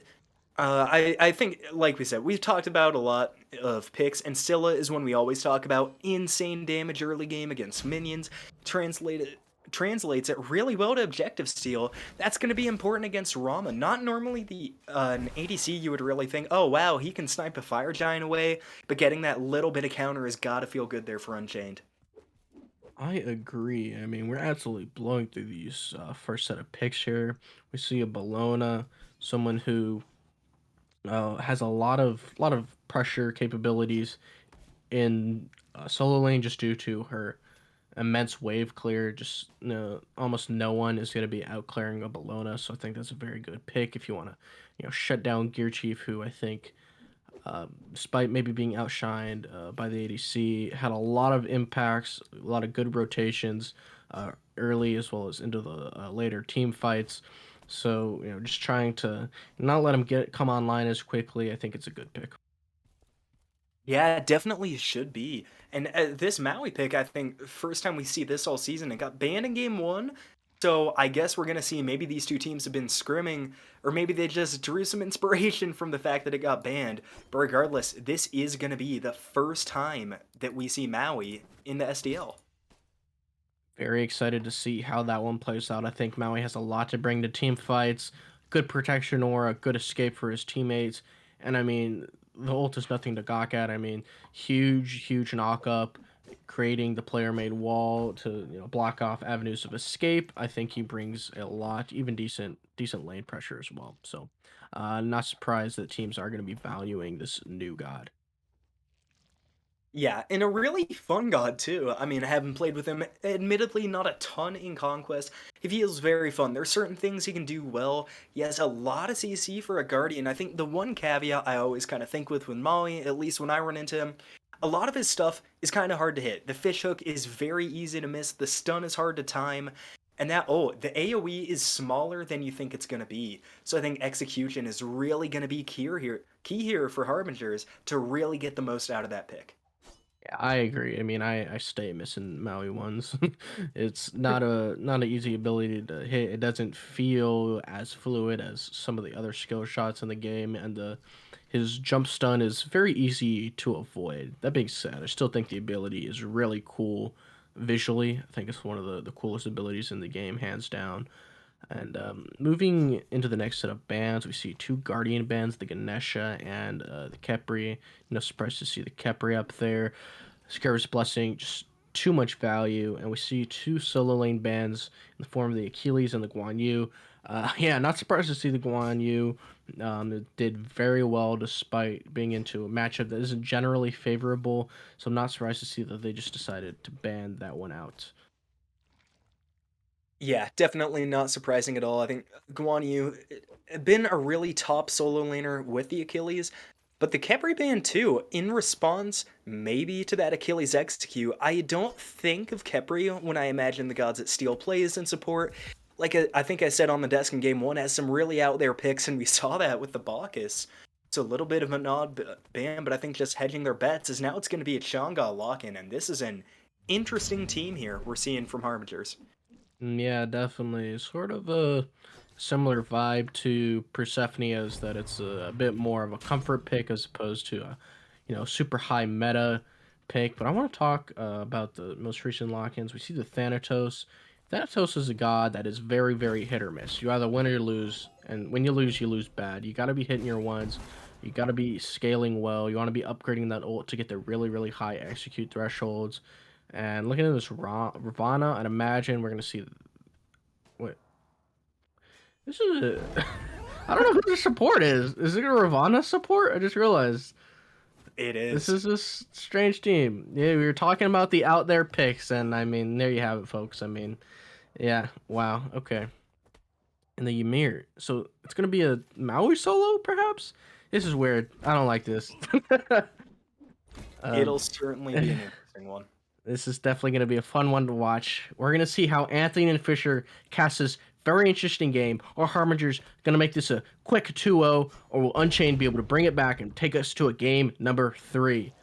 I think, like we said, we've talked about a lot of picks, and Scylla is one we always talk about. Insane damage early game against minions. Translated translates it really well to objective steal. That's going to be important against Rama. Not normally the an ADC you would really think, oh wow, he can snipe a fire giant away, but getting that little bit of counter has got to feel good there for Unchained. I agree. I mean, we're absolutely blowing through these first set of picks here. We see a Bologna, someone who has a lot of pressure capabilities in solo lane just due to her immense wave clear. Just almost no one is going to be out clearing a Bologna, so I think that's a very good pick if you want to shut down Gear Chief, who I think Despite maybe being outshined by the ADC, had a lot of impacts, a lot of good rotations early as well as into the later team fights. So just trying to not let him get come online as quickly. I think it's a good pick. Yeah, definitely should be. And this Maui pick, I think, first time we see this all season, it got banned in game one. So I guess we're gonna see maybe these two teams have been scrimming, or maybe they just drew some inspiration from the fact that it got banned. But regardless, this is gonna be the first time that we see Maui in the SDL. Very excited to see how that one plays out. I think Maui has a lot to bring to team fights. Good protection aura, good escape for his teammates. And I mean, the ult is nothing to gawk at. I mean, huge knock up, creating the player made wall to block off avenues of escape. I think he brings a lot, even decent lane pressure as well. So, not surprised that teams are going to be valuing this new god. Yeah, and a really fun god too. I mean, I haven't played with him, admittedly not a ton in Conquest. He feels very fun. There's certain things he can do well. He has a lot of CC for a Guardian. I think the one caveat I always kind of think with Maui, at least when I run into him, a lot of his stuff is kind of hard to hit. The fish hook is very easy to miss. The stun is hard to time. And the AoE is smaller than you think it's going to be. So I think execution is really going to be key here for Harbingers to really get the most out of that pick. Yeah, I agree. I mean, I stay missing Maui ones. It's not an easy ability to hit. It doesn't feel as fluid as some of the other skill shots in the game, and his jump stun is very easy to avoid. That being said, I still think the ability is really cool visually. I think it's one of the coolest abilities in the game, hands down. And moving into the next set of bands, we see two Guardian bands, the Ganesha and the Khepri. No surprise to see the Khepri up there. Scarab's Blessing, just too much value. And we see two solo lane bands in the form of the Achilles and the Guan Yu. Yeah, not surprised to see the Guan Yu. It did very well despite being into a matchup that isn't generally favorable. So I'm not surprised to see that they just decided to ban that one out. Yeah, definitely not surprising at all. I think Guan Yu been a really top solo laner with the Achilles, but the Khepri band too. In response, maybe to that Achilles execute, I don't think of Khepri when I imagine the gods that Steel plays in support. Like I think I said on the desk in game one, has some really out there picks, and we saw that with the Bacchus. It's a little bit of an odd band, but I think just hedging their bets is now it's going to be a Chang'e lock-in, and this is an interesting team here we're seeing from Harbingers. Yeah, definitely. Sort of a similar vibe to Persephone is that it's a bit more of a comfort pick as opposed to a, super high meta pick. But I want to talk about the most recent lock-ins. We see the Thanatos. Thanatos is a god that is very hit or miss. You either win or you lose, and when you lose bad. You got to be hitting your ones. You got to be scaling well. You want to be upgrading that ult to get the really high execute thresholds. And looking at this Ravana, I'd imagine we're gonna see. Wait, this is a. I don't know who the support is. Is it a Ravana support? I just realized It this is. is this strange team. Yeah, we were talking about the out there picks, and I mean, there you have it, folks. I mean, yeah, wow, okay. And the Ymir. So it's gonna be a Maui solo, perhaps. This is weird. I don't like this. It'll um, certainly be an interesting one. This is definitely going to be a fun one to watch. We're going to see how Anthony and Fisher cast this very interesting game. Are Harbingers going to make this a quick 2-0, or will Unchained be able to bring it back and take us to a game number 3?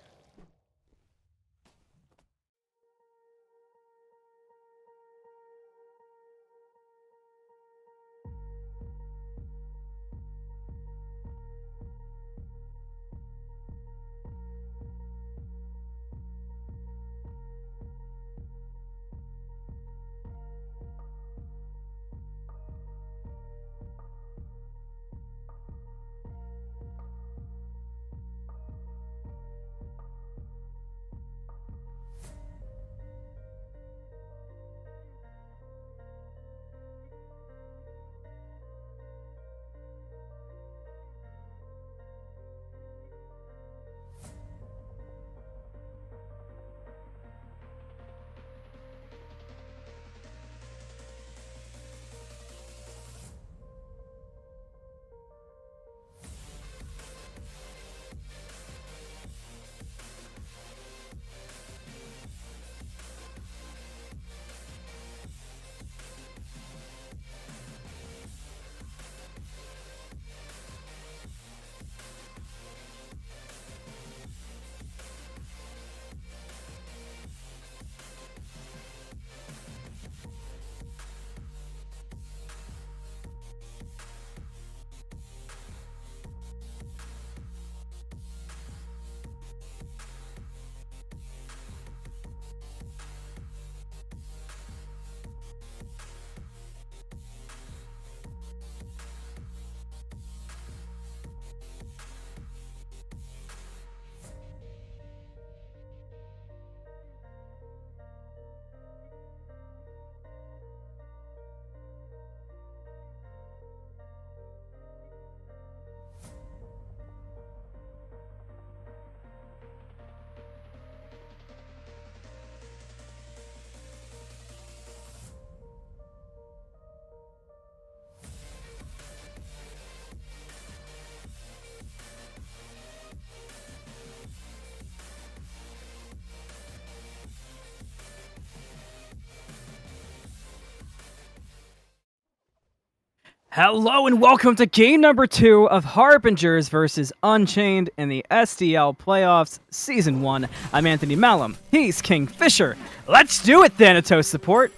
Hello and welcome to game number 2 of Harbingers versus Unchained in the SDL Playoffs Season 1. I'm Anthony Malum. He's Kingfisher. Let's do it, Thanatos support!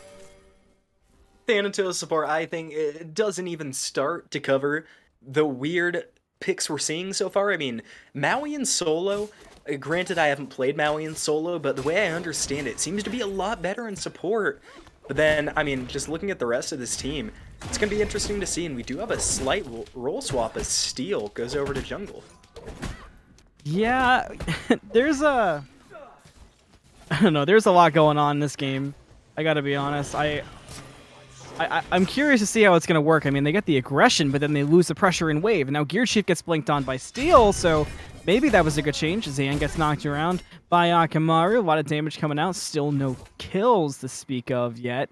Thanatos support, I think, it doesn't even start to cover the weird picks we're seeing so far. I mean, Maui and solo, granted I haven't played Maui and solo, but the way I understand it seems to be a lot better in support. But then, I mean, just looking at the rest of this team, it's going to be interesting to see, and we do have a slight role swap as Steel goes over to jungle. Yeah, there's I don't know, there's a lot going on in this game. I gotta be honest. I'm curious to see how it's going to work. I mean, they get the aggression, but then they lose the pressure in wave. And now Gear Chief gets blinked on by Steel, so maybe that was a good change. Zan gets knocked around by Akamaru. A lot of damage coming out. Still no kills to speak of yet.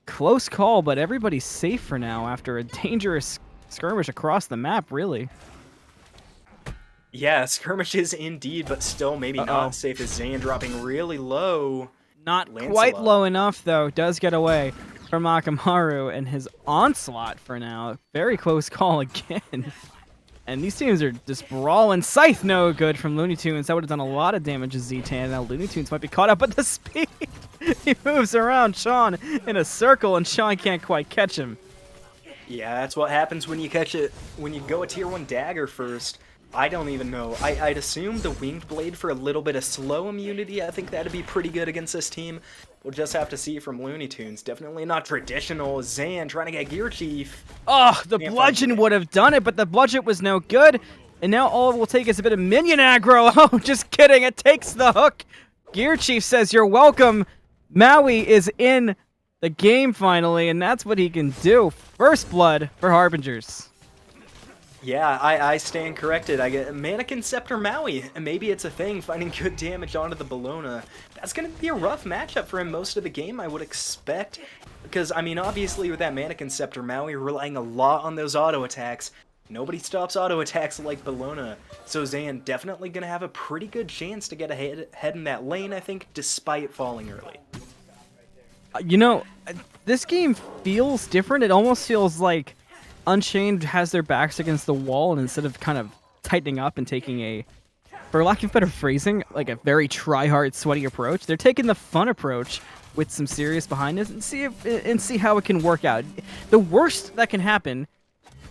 Close call, but everybody's safe for now after a dangerous skirmish across the map, really. Yeah, skirmishes indeed, but still maybe not safe as Zan dropping really low. Not Lancelot. quite low enough, though. Does get away from Akamaru and his onslaught for now. Very close call again. And these teams are just brawling. Scythe no good from Looney Tunes. That would have done a lot of damage to Z-Tan. Now Looney Tunes might be caught up, but the speed! He moves around Sean in a circle, and Sean can't quite catch him. Yeah, that's what happens when you catch it, when you go a tier 1 dagger first. I don't even know. I'd assume the Winged Blade for a little bit of slow immunity. I think that'd be pretty good against this team. We'll just have to see from Looney Tunes. Definitely not traditional. Zan trying to get Gear Chief. Oh, the bludgeon would have done it, but the bludgeon was no good. And now all it will take is a bit of minion aggro. Oh, just kidding. It takes the hook. Gear Chief says, "You're welcome." Maui is in the game finally, and that's what he can do. First blood for Harbingers. Yeah, I stand corrected. I get Mannequin Scepter Maui, and maybe it's a thing, finding good damage onto the Bellona. That's going to be a rough matchup for him most of the game, I would expect. Because, I mean, obviously with that Mannequin Scepter Maui relying a lot on those auto attacks, nobody stops auto attacks like Bellona. So Zan definitely going to have a pretty good chance to get ahead in that lane, I think, despite falling early. You know, this game feels different. It almost feels like Unchained has their backs against the wall, and instead of kind of tightening up and taking a, for lack of better phrasing, like a very try-hard, sweaty approach, they're taking the fun approach with some serious behind it and see how it can work out. The worst that can happen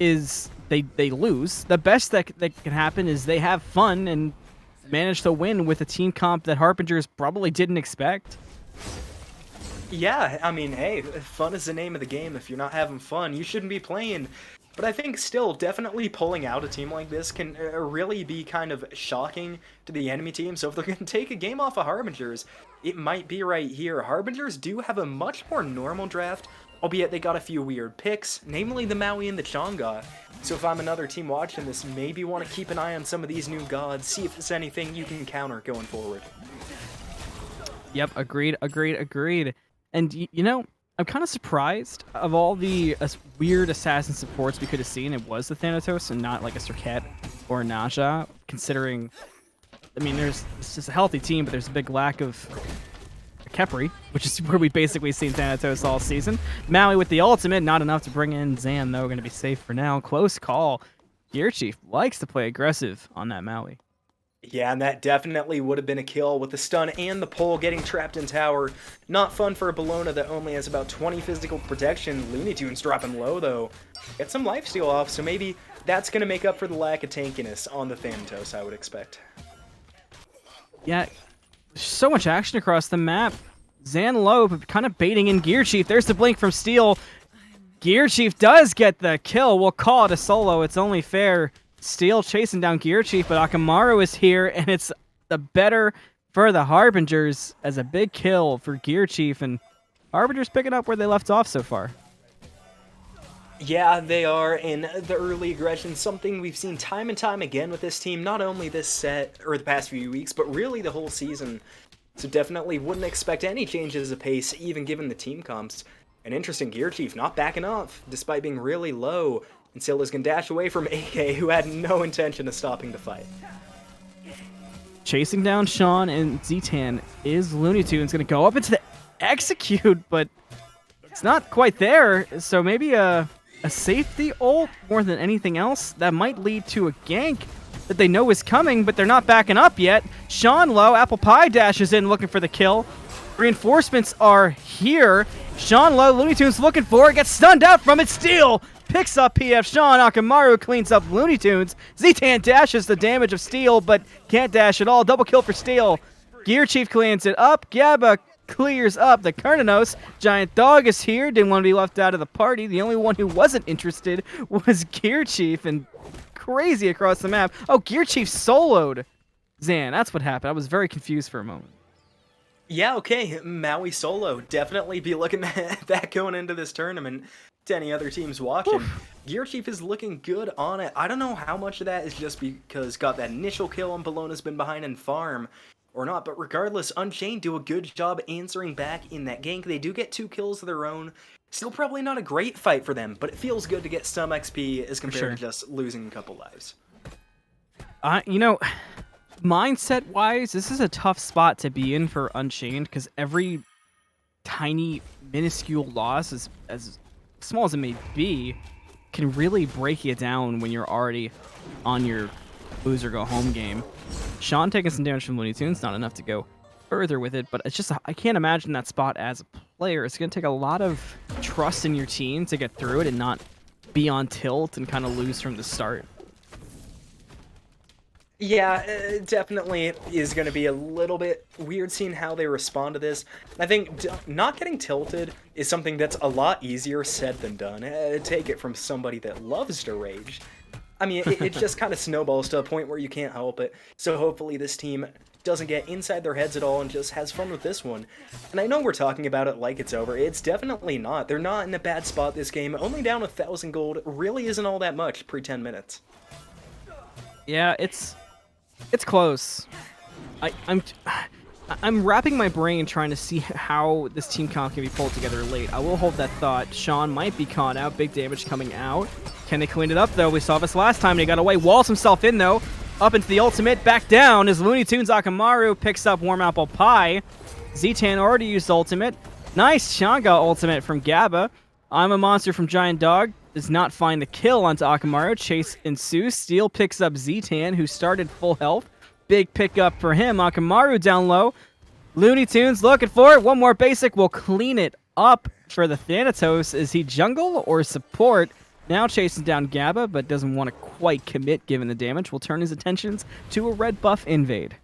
is they lose. The best that can happen is they have fun and manage to win with a team comp that Harbingers probably didn't expect. Yeah, I mean, hey, fun is the name of the game. If you're not having fun, you shouldn't be playing. But I think still, definitely pulling out a team like this can really be kind of shocking to the enemy team. So if they're going to take a game off of Harbingers, it might be right here. Harbingers do have a much more normal draft, albeit they got a few weird picks, namely the Maui and the Chang'e. So if I'm another team watching this, maybe want to keep an eye on some of these new gods, see if there's anything you can counter going forward. Yep, agreed. And, you know, I'm kind of surprised of all the weird assassin supports we could have seen. It was the Thanatos and not like a Serket or a Naja, considering, I mean, it's just a healthy team, but there's a big lack of Kepri, which is where we basically seen Thanatos all season. Maui with the ultimate, not enough to bring in Zan, though, going to be safe for now. Close call. Gear Chief likes to play aggressive on that Maui. Yeah, and that definitely would have been a kill with the stun and the pole getting trapped in tower. Not fun for a Bellona that only has about 20 physical protection. Looney Tunes dropping low, though. Get some lifesteal off, so maybe that's going to make up for the lack of tankiness on the Thanatos, I would expect. Yeah, so much action across the map. Zan low, but kind of baiting in Gear Chief. There's the blink from Steel. Gear Chief does get the kill. We'll call it a solo. It's only fair. Steel chasing down Gear Chief, but Akamaru is here, and it's the better for the Harbingers as a big kill for Gear Chief, and Harbingers picking up where they left off so far. Yeah, they are in the early aggression, something we've seen time and time again with this team, not only this set, or the past few weeks, but really the whole season. So definitely wouldn't expect any changes of pace, even given the team comps. An interesting Gear Chief not backing off, despite being really low. And Silas can dash away from AK, who had no intention of stopping the fight. Chasing down Sean and Z-Tan is Looney Tunes. Going to go up into the execute, but it's not quite there. So maybe a safety ult more than anything else that might lead to a gank that they know is coming, but they're not backing up yet. Sean Low, Apple Pie dashes in looking for the kill. Reinforcements are here. Sean Low, Looney Tunes looking for it, gets stunned out from it. Steel picks up PF Sean. Akamaru cleans up Looney Tunes. Z-Tan dashes the damage of Steel, but can't dash at all. Double kill for Steel. Gear Chief cleans it up. Gabba clears up the Kernanos. Giant Dog is here. Didn't want to be left out of the party. The only one who wasn't interested was Gear Chief, and crazy across the map. Oh, Gear Chief soloed Zan. That's what happened. I was very confused for a moment. Yeah, okay, Maui solo. Definitely be looking at that going into this tournament to any other teams watching. Oof. Gear Chief is looking good on it. I don't know how much of that is just because got that initial kill and Bologna's been behind in farm or not, but regardless, Unchained do a good job answering back in that gank. They do get 2 kills of their own. Still probably not a great fight for them, but it feels good to get some XP as compared to just losing a couple lives. You know, mindset-wise, this is a tough spot to be in for Unchained because every tiny, minuscule loss, as small as it may be, can really break you down when you're already on your lose or go home game. Sean taking some damage from Looney Tunes, not enough to go further with it, but it's just, I can't imagine that spot as a player. It's going to take a lot of trust in your team to get through it and not be on tilt and kind of lose from the start. Yeah, it definitely is going to be a little bit weird seeing how they respond to this. I think not getting tilted is something that's a lot easier said than done. Take it from somebody that loves to rage. I mean, it just kind of snowballs to a point where you can't help it. So hopefully this team doesn't get inside their heads at all and just has fun with this one. And I know we're talking about it like it's over. It's definitely not. They're not in a bad spot this game. Only down 1,000 gold really isn't all that much pre-10 minutes. Yeah, it's close. I'm wrapping my brain trying to see how this team comp can be pulled together late. I will hold that thought. Sean might be caught out. Big damage coming out. Can they clean it up, though? We saw this last time, and he got away. Walls himself in, though. Up into the ultimate. Back down as Looney Tunes Akamaru picks up Warm Apple Pie. Z-Tan already used ultimate. Nice Sean got ultimate from Gabba. I'm a Monster from Giant Dog does not find the kill onto Akamaru. Chase ensues. Steel picks up Z-Tan, who started full health. Big pickup for him. Akamaru down low. Looney Tunes looking for it. One more basic will clean it up for the Thanatos. Is he jungle or support? Now chasing down Gabba, but doesn't want to quite commit given the damage. Will turn his attentions to a red buff invade.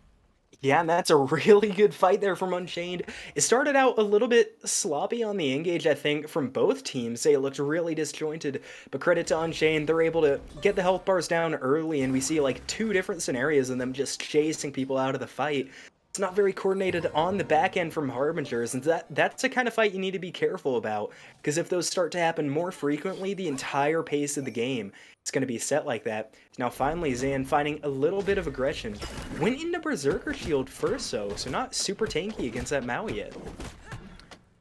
Yeah, and that's a really good fight there from Unchained. It started out a little bit sloppy on the engage, I think, from both teams. It looked really disjointed, but credit to Unchained, they're able to get the health bars down early, and we see like 2 different scenarios of them just chasing people out of the fight. It's not very coordinated on the back end from Harbingers, and that's the kind of fight you need to be careful about, because if those start to happen more frequently, the entire pace of the game is going to be set like that. Now finally, Zan finding a little bit of aggression. Went into Berserker Shield first, so not super tanky against that Maui yet.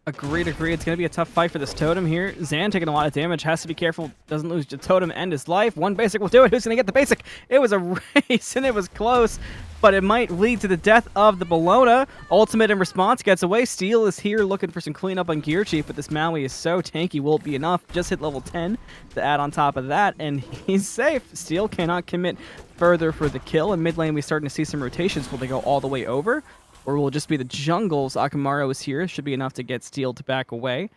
Agreed. It's going to be a tough fight for this totem here. Zan taking a lot of damage. Has to be careful. Doesn't lose the totem and his life. One basic will do it. Who's going to get the basic? It was a race, and it was close. But it might lead to the death of the Bologna. Ultimate in response gets away. Steel is here looking for some cleanup on Gear Chief, but this Maui is so tanky. Will it be enough? Just hit level 10 to add on top of that, and he's safe. Steel cannot commit further for the kill. In mid lane, we're starting to see some rotations. Will they go all the way over? Or will it just be the jungles? Akamaru is here. Should be enough to get Steel to back away.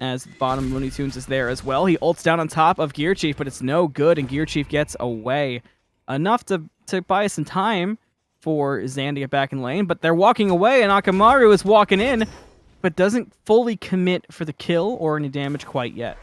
As bottom Looney Tunes is there as well. He ults down on top of Gear Chief, but it's no good, and Gear Chief gets away. Enough to buy some time for Zan to get back in lane, but they're walking away, and Akamaru is walking in, but doesn't fully commit for the kill or any damage quite yet.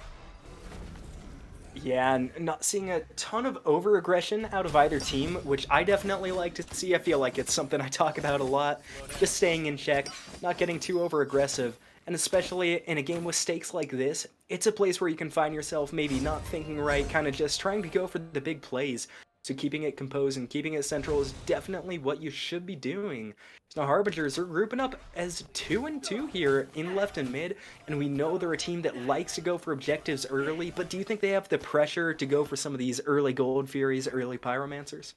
Yeah, and not seeing a ton of over-aggression out of either team, which I definitely like to see. I feel like it's something I talk about a lot. Just staying in check, not getting too over-aggressive, and especially in a game with stakes like this, it's a place where you can find yourself maybe not thinking right, kind of just trying to go for the big plays. So keeping it composed and keeping it central is definitely what you should be doing. Now Harbingers are grouping up as 2-2 here in left and mid, and we know they're a team that likes to go for objectives early, but do you think they have the pressure to go for some of these early Gold Furies, early Pyromancers?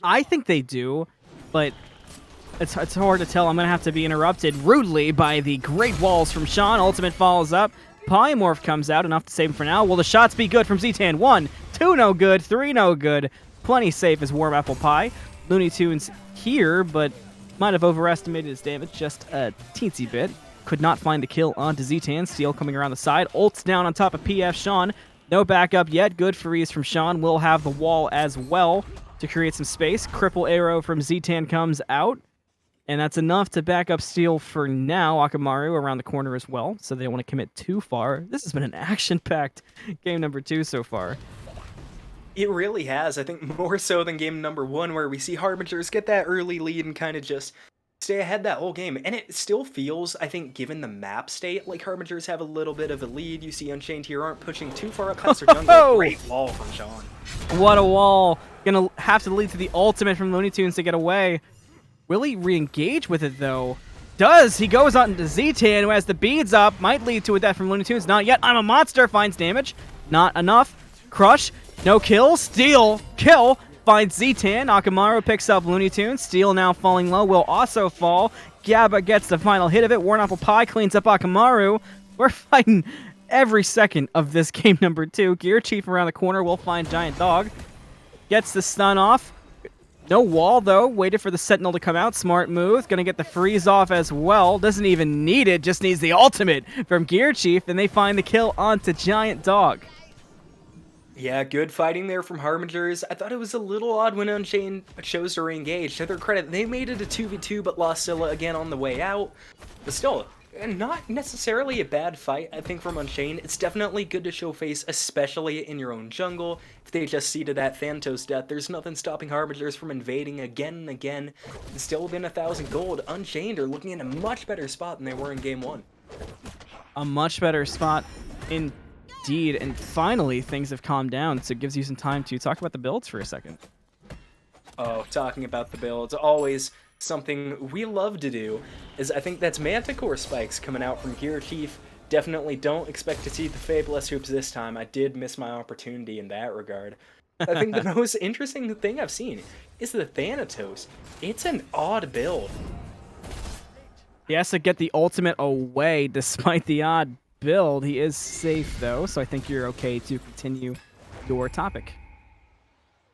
I think they do, but it's hard to tell. I'm going to have to be interrupted rudely by the great walls from Sean. Ultimate follows up. Polymorph comes out, enough to save him for now. Will the shots be good from Zitan? 1, 2 no good, 3 no good. Plenty safe as Warm Apple Pie. Looney Tunes here, but might have overestimated his damage just a teensy bit. Could not find the kill onto Zitan. Steel coming around the side. Ults down on top of PF Sean. No backup yet. Good freeze from Sean. Will have the wall as well to create some space. Cripple arrow from Zitan comes out. And that's enough to back up Steel for now. Akamaru around the corner as well, so they don't want to commit too far. This has been an action-packed game number 2 so far. It really has. I think more so than game number 1, where we see Harbingers get that early lead and kind of just stay ahead that whole game. And it still feels, I think, given the map state, like Harbingers have a little bit of a lead. You see Unchained here aren't pushing too far up past their jungle. Great wall from Sean. What a wall. Gonna have to lead to the ultimate from Looney Tunes to get away. Will he re-engage with it, though? Does. He goes on to Zitan, who has the beads up. Might lead to a death from Looney Tunes. Not yet. I'm a monster. Finds damage. Not enough. Crush. No kill. Steel. Kill. Finds Zitan. Akamaru picks up Looney Tunes. Steel now falling low. Will also fall. Gabba gets the final hit of it. Worn Apple Pie cleans up Akamaru. We're fighting every second of this game number 2. Gear Chief around the corner will find Giant Dog. Gets the stun off. No wall, though. Waited for the Sentinel to come out. Smart move. Gonna get the freeze off as well. Doesn't even need it. Just needs the ultimate from Gear Chief. And they find the kill onto Giant Dog. Yeah, good fighting there from Harbingers. I thought it was a little odd when Unchained chose to re-engage. To their credit, they made it a 2v2, but lost Scylla again on the way out. But still, not necessarily a bad fight, I think, from Unchained. It's definitely good to show face, especially in your own jungle. If they just see to that Thanatos death, there's nothing stopping Harbingers from invading again and again. It's still been 1,000 gold. Unchained are looking in a much better spot than they were in game 1. A much better spot indeed. And finally, things have calmed down, so it gives you some time to talk about the builds for a second. Oh, talking about the builds, always something we love to do, is I think that's Manticore spikes coming out from Gear Chief. Definitely don't expect to see the Fabulous Hoops this time. I did miss my opportunity in that regard. I think the most interesting thing I've seen is the Thanatos. It's an odd build. He has to get the ultimate away despite the odd build. He is safe, though, so I think you're okay to continue your topic.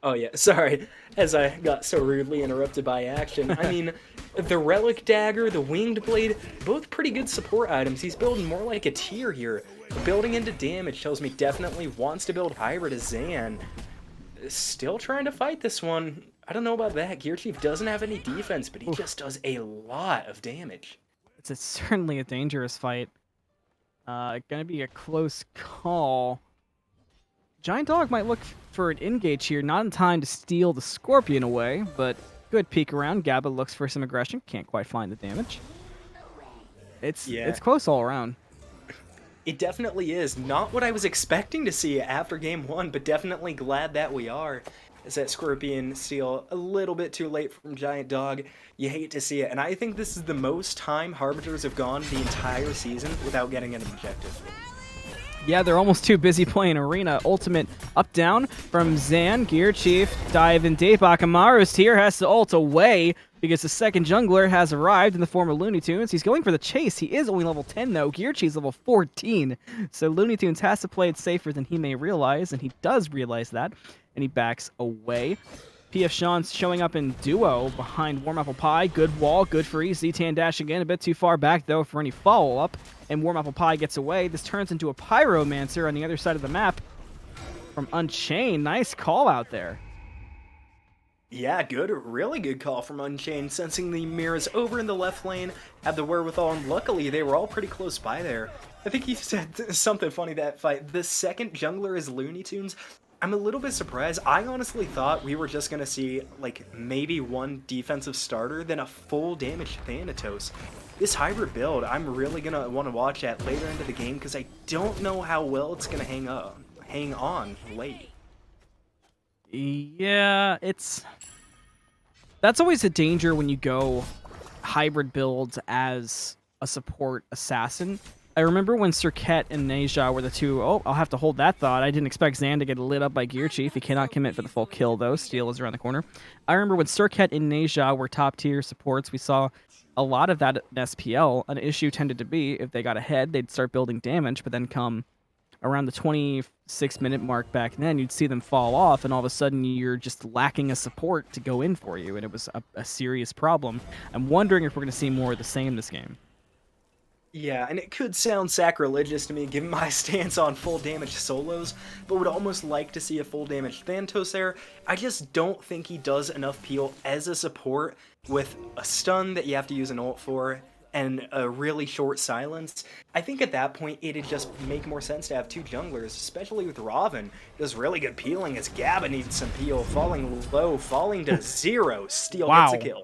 Oh yeah, sorry, as I got so rudely interrupted by action. I mean, the Relic Dagger, the Winged Blade, both pretty good support items. He's building more like a tier here. Building into damage tells me definitely wants to build Hybrid as Zan. Still trying to fight this one. I don't know about that. Gear Chief doesn't have any defense, but he just does a lot of damage. It's certainly a dangerous fight. Gonna be a close call. Giant Dog might look for an engage here, not in time to steal the Scorpion away, but good peek around. Gabba looks for some aggression, can't quite find the damage. It's close all around. It definitely is. Not what I was expecting to see after game 1, but definitely glad that we are. Is that Scorpion steal a little bit too late from Giant Dog. You hate to see it, and I think this is the most time Harbingers have gone the entire season without getting an objective. Yeah, they're almost too busy playing Arena. Ultimate up down from Zan. Gear Chief diving deep. Akamaru's here has to ult away because the second jungler has arrived in the form of Looney Tunes. He's going for the chase. He is only level 10 though. Gear Chief's level 14. So Looney Tunes has to play it safer than he may realize, and he does realize that, and he backs away. PF Sean's showing up in duo behind Warm Apple Pie. Good wall, good freeze. Z-Tan dash again, a bit too far back though for any follow-up. And Warm Apple Pie gets away. This turns into a Pyromancer on the other side of the map from Unchained. Nice call out there. Yeah, good, really good call from Unchained, sensing the mirrors over in the left lane, had the wherewithal, and luckily they were all pretty close by there. I think he said something funny that fight. The second jungler is Looney Tunes. I'm a little bit surprised. I honestly thought we were just going to see, like, maybe one defensive starter, then a full damage Thanatos. This hybrid build, I'm really going to want to watch at later into the game, because I don't know how well it's going to hang on late. Yeah, that's always a danger when you go hybrid builds as a support assassin. I remember when Serket and Neja were the two. Oh, I'll have to hold that thought. I didn't expect Zan to get lit up by Gear Chief. He cannot commit for the full kill, though. Steel is around the corner. I remember when Serket and Neja were top-tier supports, we saw a lot of that in SPL, an issue tended to be if they got ahead, they'd start building damage, but then come around the 26-minute mark back then, you'd see them fall off, and all of a sudden you're just lacking a support to go in for you, and it was a serious problem. I'm wondering if we're going to see more of the same this game. Yeah, and it could sound sacrilegious to me given my stance on full damage solos, but would almost like to see a full damage Thanatos there. I just don't think he does enough peel as a support with a stun that you have to use an ult for and a really short silence. I think at that point it'd just make more sense to have two junglers, especially with Robin. Does really good peeling as Gabba needs some peel, falling low, falling to 0, Steel gets a kill.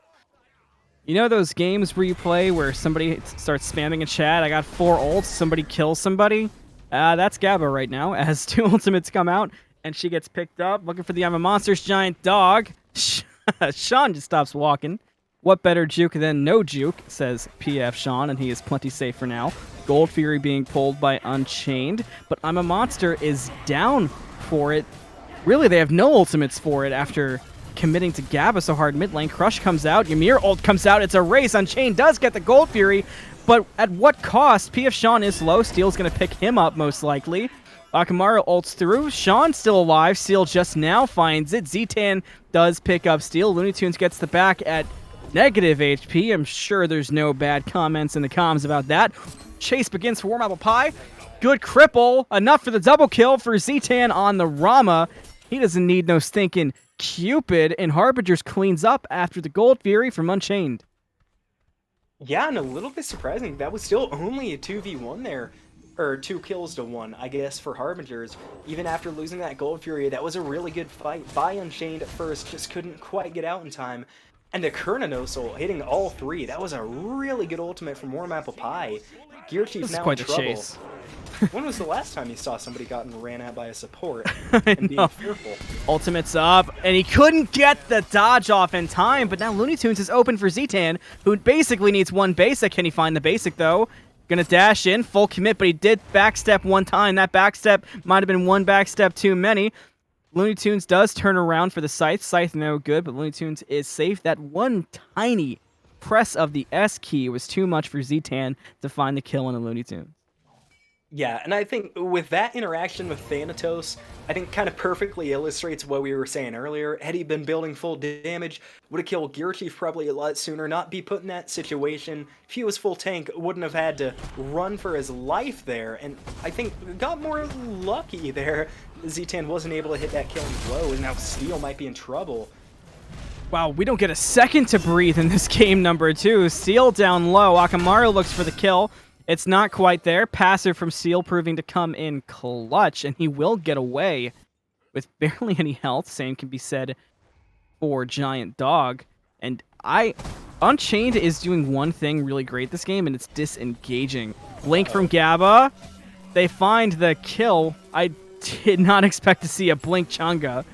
You know those games where you play where somebody starts spamming a chat, I got 4 ults, somebody kills somebody? That's Gabba right now, as 2 ultimates come out, and she gets picked up, looking for the I'm a Monster's giant dog. Sean just stops walking. What better juke than no juke, says PF Sean, and he is plenty safe for now. Gold Fury being pulled by Unchained, but I'm a Monster is down for it. Really, they have no ultimates for it after committing to Gabba so hard mid lane. Crush comes out, Ymir ult comes out, it's a race. Unchained does get the Gold Fury, but at what cost? PF Sean is low, Steel's going to pick him up most likely. Akamaru ults through, Sean still alive, Steel just now finds it. Zitan does pick up Steel, Looney Tunes gets the back at negative HP. I'm sure there's no bad comments in the comms about that. Chase begins for Warm Apple Pie. Good cripple, enough for the double kill for Zitan on the Rama. He doesn't need no stinking Cupid, and Harbingers cleans up after the Gold Fury from Unchained. Yeah, and a little bit surprising. That was still only a 2v1 there. Or 2 kills to 1, I guess, for Harbingers. Even after losing that Gold Fury, that was a really good fight by Unchained at first. Just couldn't quite get out in time. And the Kernanosol hitting all 3. That was a really good ultimate from Warm Apple Pie. Gear Chief now in trouble. Chase. When was the last time you saw somebody gotten ran at by a support I and being know. fearful? Ultimate's up, and he couldn't get the dodge off in time, but now Looney Tunes is open for Zitan, who basically needs 1 basic. Can he find the basic, though? Gonna dash in, full commit, but he did backstep 1 time. That backstep might have been 1 backstep too many. Looney Tunes does turn around for the Scythe. Scythe no good, but Looney Tunes is safe. That one tiny press of the S key was too much for Zitan to find the kill on the Looney Tunes. Yeah, and I think with that interaction with Thanatos, I think kind of perfectly illustrates what we were saying earlier. Had he been building full damage, would have killed Gear Chief probably a lot sooner, not be put in that situation. If he was full tank, wouldn't have had to run for his life there, and I think got more lucky there. Zitan wasn't able to hit that killing blow, and now Steel might be in trouble. Wow, we don't get a second to breathe in this game number 2. Seal down low. Akamaru looks for the kill. It's not quite there. Passive from Seal proving to come in clutch, and he will get away with barely any health. Same can be said for Giant Dog. And Unchained is doing one thing really great this game, and it's disengaging. Blink from Gabba. They find the kill. I did not expect to see a Blink Chunga.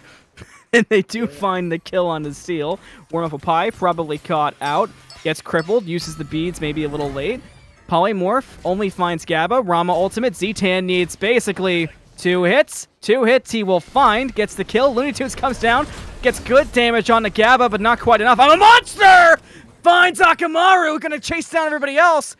And they do find the kill on the Seal. Warm Up a Pie, probably caught out. Gets crippled, uses the beads maybe a little late. Polymorph only finds Gabba. Rama ultimate. Zitan needs basically 2 hits. 2 hits he will find. Gets the kill. Looney Tunes comes down. Gets good damage on the Gabba, but not quite enough. I'm a monster! Finds Akamaru. Gonna chase down everybody else.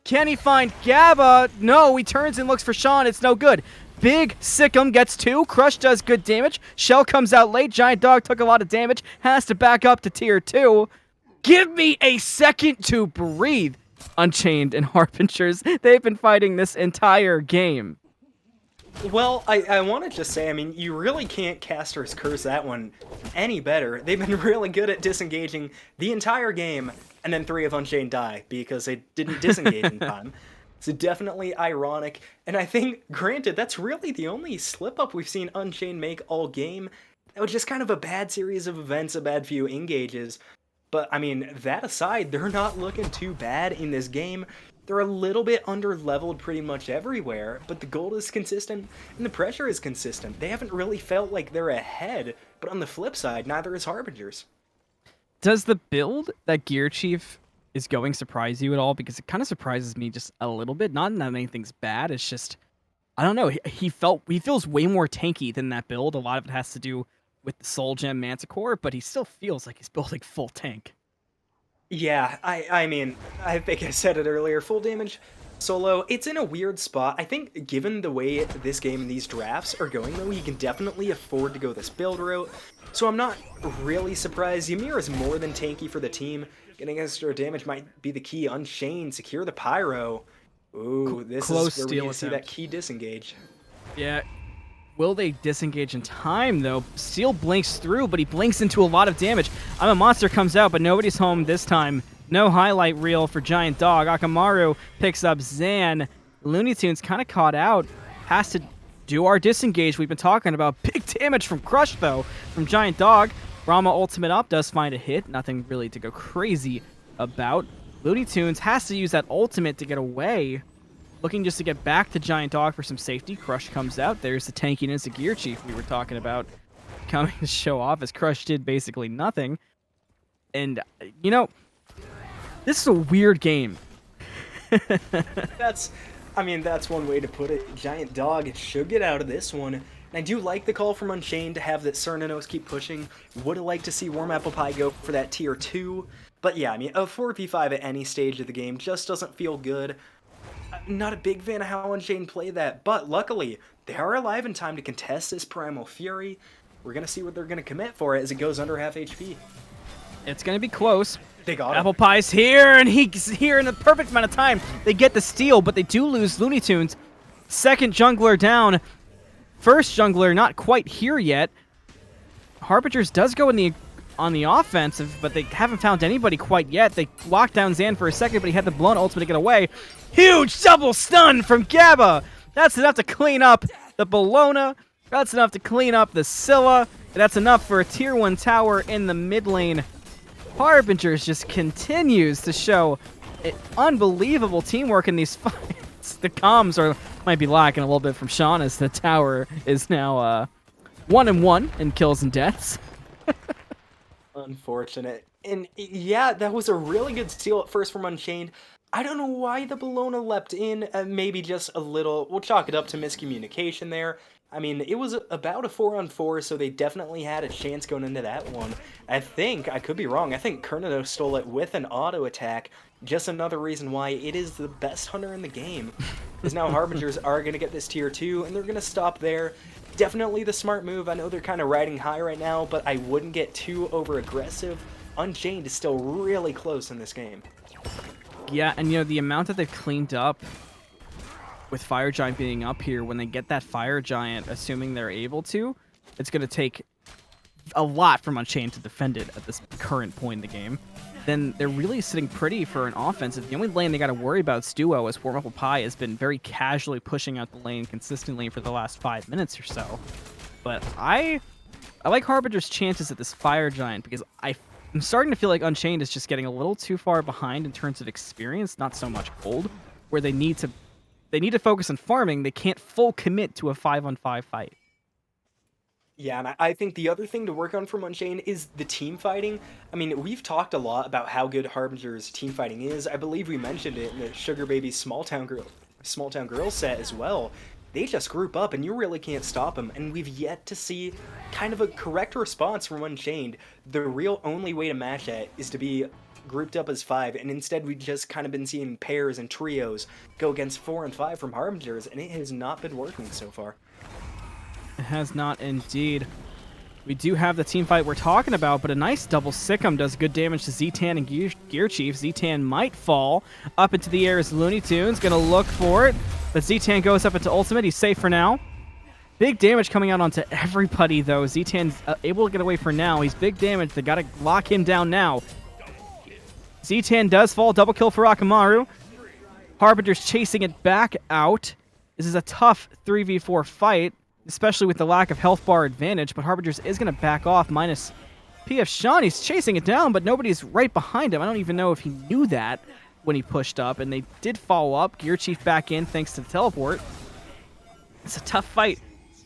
Can he find Gabba? No, he turns and looks for Sean. It's no good. Big Sikkim gets 2. Crush does good damage. Shell comes out late. Giant Dog took a lot of damage. Has to back up to tier 2. Give me a second to breathe. Unchained and Harbingers, they've been fighting this entire game. Well, I want to just say, I mean, you really can't Caster's Curse that one any better. They've been really good at disengaging the entire game, and then 3 of Unchained die because they didn't disengage in time. So definitely ironic, and I think, granted, that's really the only slip-up we've seen Unchained make all game. That was just kind of a bad series of events, a bad few engages. But, I mean, that aside, they're not looking too bad in this game. They're a little bit under-leveled pretty much everywhere, but the gold is consistent, and the pressure is consistent. They haven't really felt like they're ahead, but on the flip side, neither is Harbingers. Does the build that Gear Chief is going surprise you at all? Because it kind of surprises me just a little bit. Not that anything's bad, it's just, I don't know, he feels way more tanky than that build. A lot of it has to do with the Soul Gem Manticore, but he still feels like he's building full tank. Yeah, I mean, I think I said it earlier, full damage solo, it's in a weird spot. I think given the way this game and these drafts are going, though, he can definitely afford to go this build route. So I'm not really surprised. Ymir is more than tanky for the team. Getting extra damage might be the key. Unchained, secure the Pyro. Ooh, this is Close where we need steal to see that attempt. key disengage. Yeah. Will they disengage in time, though? Steel blinks through, but he blinks into a lot of damage. I'm a Monster comes out, but nobody's home this time. No highlight reel for Giant Dog. Akamaru picks up Zan. Looney Tunes kind of caught out. Has to do our disengage we've been talking about. Big damage from Crush, though, from Giant Dog. Rama ultimate up, does find a hit. Nothing really to go crazy about. Looney Tunes has to use that ultimate to get away. Looking just to get back to Giant Dog for some safety. Crush comes out. There's the tankiness of Gear Chief we were talking about coming to show off, as Crush did basically nothing. And, you know, this is a weird game. That's, I mean, that's one way to put it. Giant Dog should get out of this one. And I do like the call from Unchained to have that Cernanos keep pushing. Would have liked to see Warm Apple Pie go for that tier 2. But yeah, I mean, a 4v5 at any stage of the game just doesn't feel good. I'm not a big fan of how Unchained play that, but luckily, they are alive in time to contest this Primal Fury. We're going to see what they're going to commit for it as it goes under half HP. It's going to be close. They got him. Apple Pie's here, and he's here in the perfect amount of time. They get the steal, but they do lose Looney Tunes. Second jungler down. First jungler not quite here yet. Harbingers does go in the on the offensive, but they haven't found anybody quite yet. They locked down Zan for a second, but he had the blown ultimate to get away. Huge double stun from Gabba. That's enough to clean up the Bologna. That's enough to clean up the Scylla. That's enough for a tier 1 tower in the mid lane. Harbingers just continues to show unbelievable teamwork in these fights. The comms might be lacking a little bit from Sean, as the tower is now 1-1 in kills and deaths. Unfortunate. And yeah, that was a really good steal at first from Unchained. I don't know why the Bologna leapt in. Maybe just a little. We'll chalk it up to miscommunication there. I mean, it was about a 4-on-4, so they definitely had a chance going into that one. I think, I could be wrong, I think Kernado stole it with an auto attack. Just another reason why it is the best hunter in the game. Because now Harbingers are going to get this tier 2, and they're going to stop there. Definitely the smart move. I know they're kind of riding high right now, but I wouldn't get too over-aggressive. Unchained is still really close in this game. Yeah, and you know, the amount that they've cleaned up with Fire Giant being up here, when they get that Fire Giant, assuming they're able to, it's going to take a lot from Unchained to defend it at this current point in the game. Then they're really sitting pretty for an offensive. The only lane they got to worry about is Duo, as Warm Apple Pie has been very casually pushing out the lane consistently for the last 5 minutes or so. But I like Harbinger's chances at this Fire Giant, because I'm starting to feel like Unchained is just getting a little too far behind in terms of experience, not so much gold, where they need to focus on farming. They can't full commit to a 5-on-5 fight. Yeah, and I think the other thing to work on from Unchained is the team fighting. I mean, we've talked a lot about how good Harbinger's team fighting is. I believe we mentioned it in the Sugar Baby Small Town Girl set as well. They just group up and you really can't stop them, and we've yet to see kind of a correct response from Unchained. The real only way to match that is to be grouped up as 5, and instead we've just kind of been seeing pairs and trios go against 4 and 5 from Harbingers, and it has not been working so far. It has not indeed. We do have the team fight we're talking about, but a nice double Sikkim does good damage to Zetan and Gear Chief. Zetan might fall up into the air as Looney Tunes gonna look for it, but Zetan goes up into ultimate. He's safe for now. Big damage coming out onto everybody, though. Zetan's able to get away for now. He's big damage. They gotta lock him down now. Zetan does fall. Double kill for Akamaru. Harbinger's chasing it back out. This is a tough 3v4 fight, especially with the lack of health bar advantage, but Harbingers is going to back off minus PF Sean. He's chasing it down, but nobody's right behind him. I don't even know if he knew that when he pushed up, and they did follow up. Gear Chief back in thanks to the teleport. It's a tough fight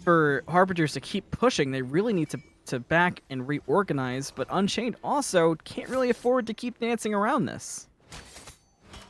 for Harbingers to keep pushing. They really need to back and reorganize, but Unchained also can't really afford to keep dancing around this.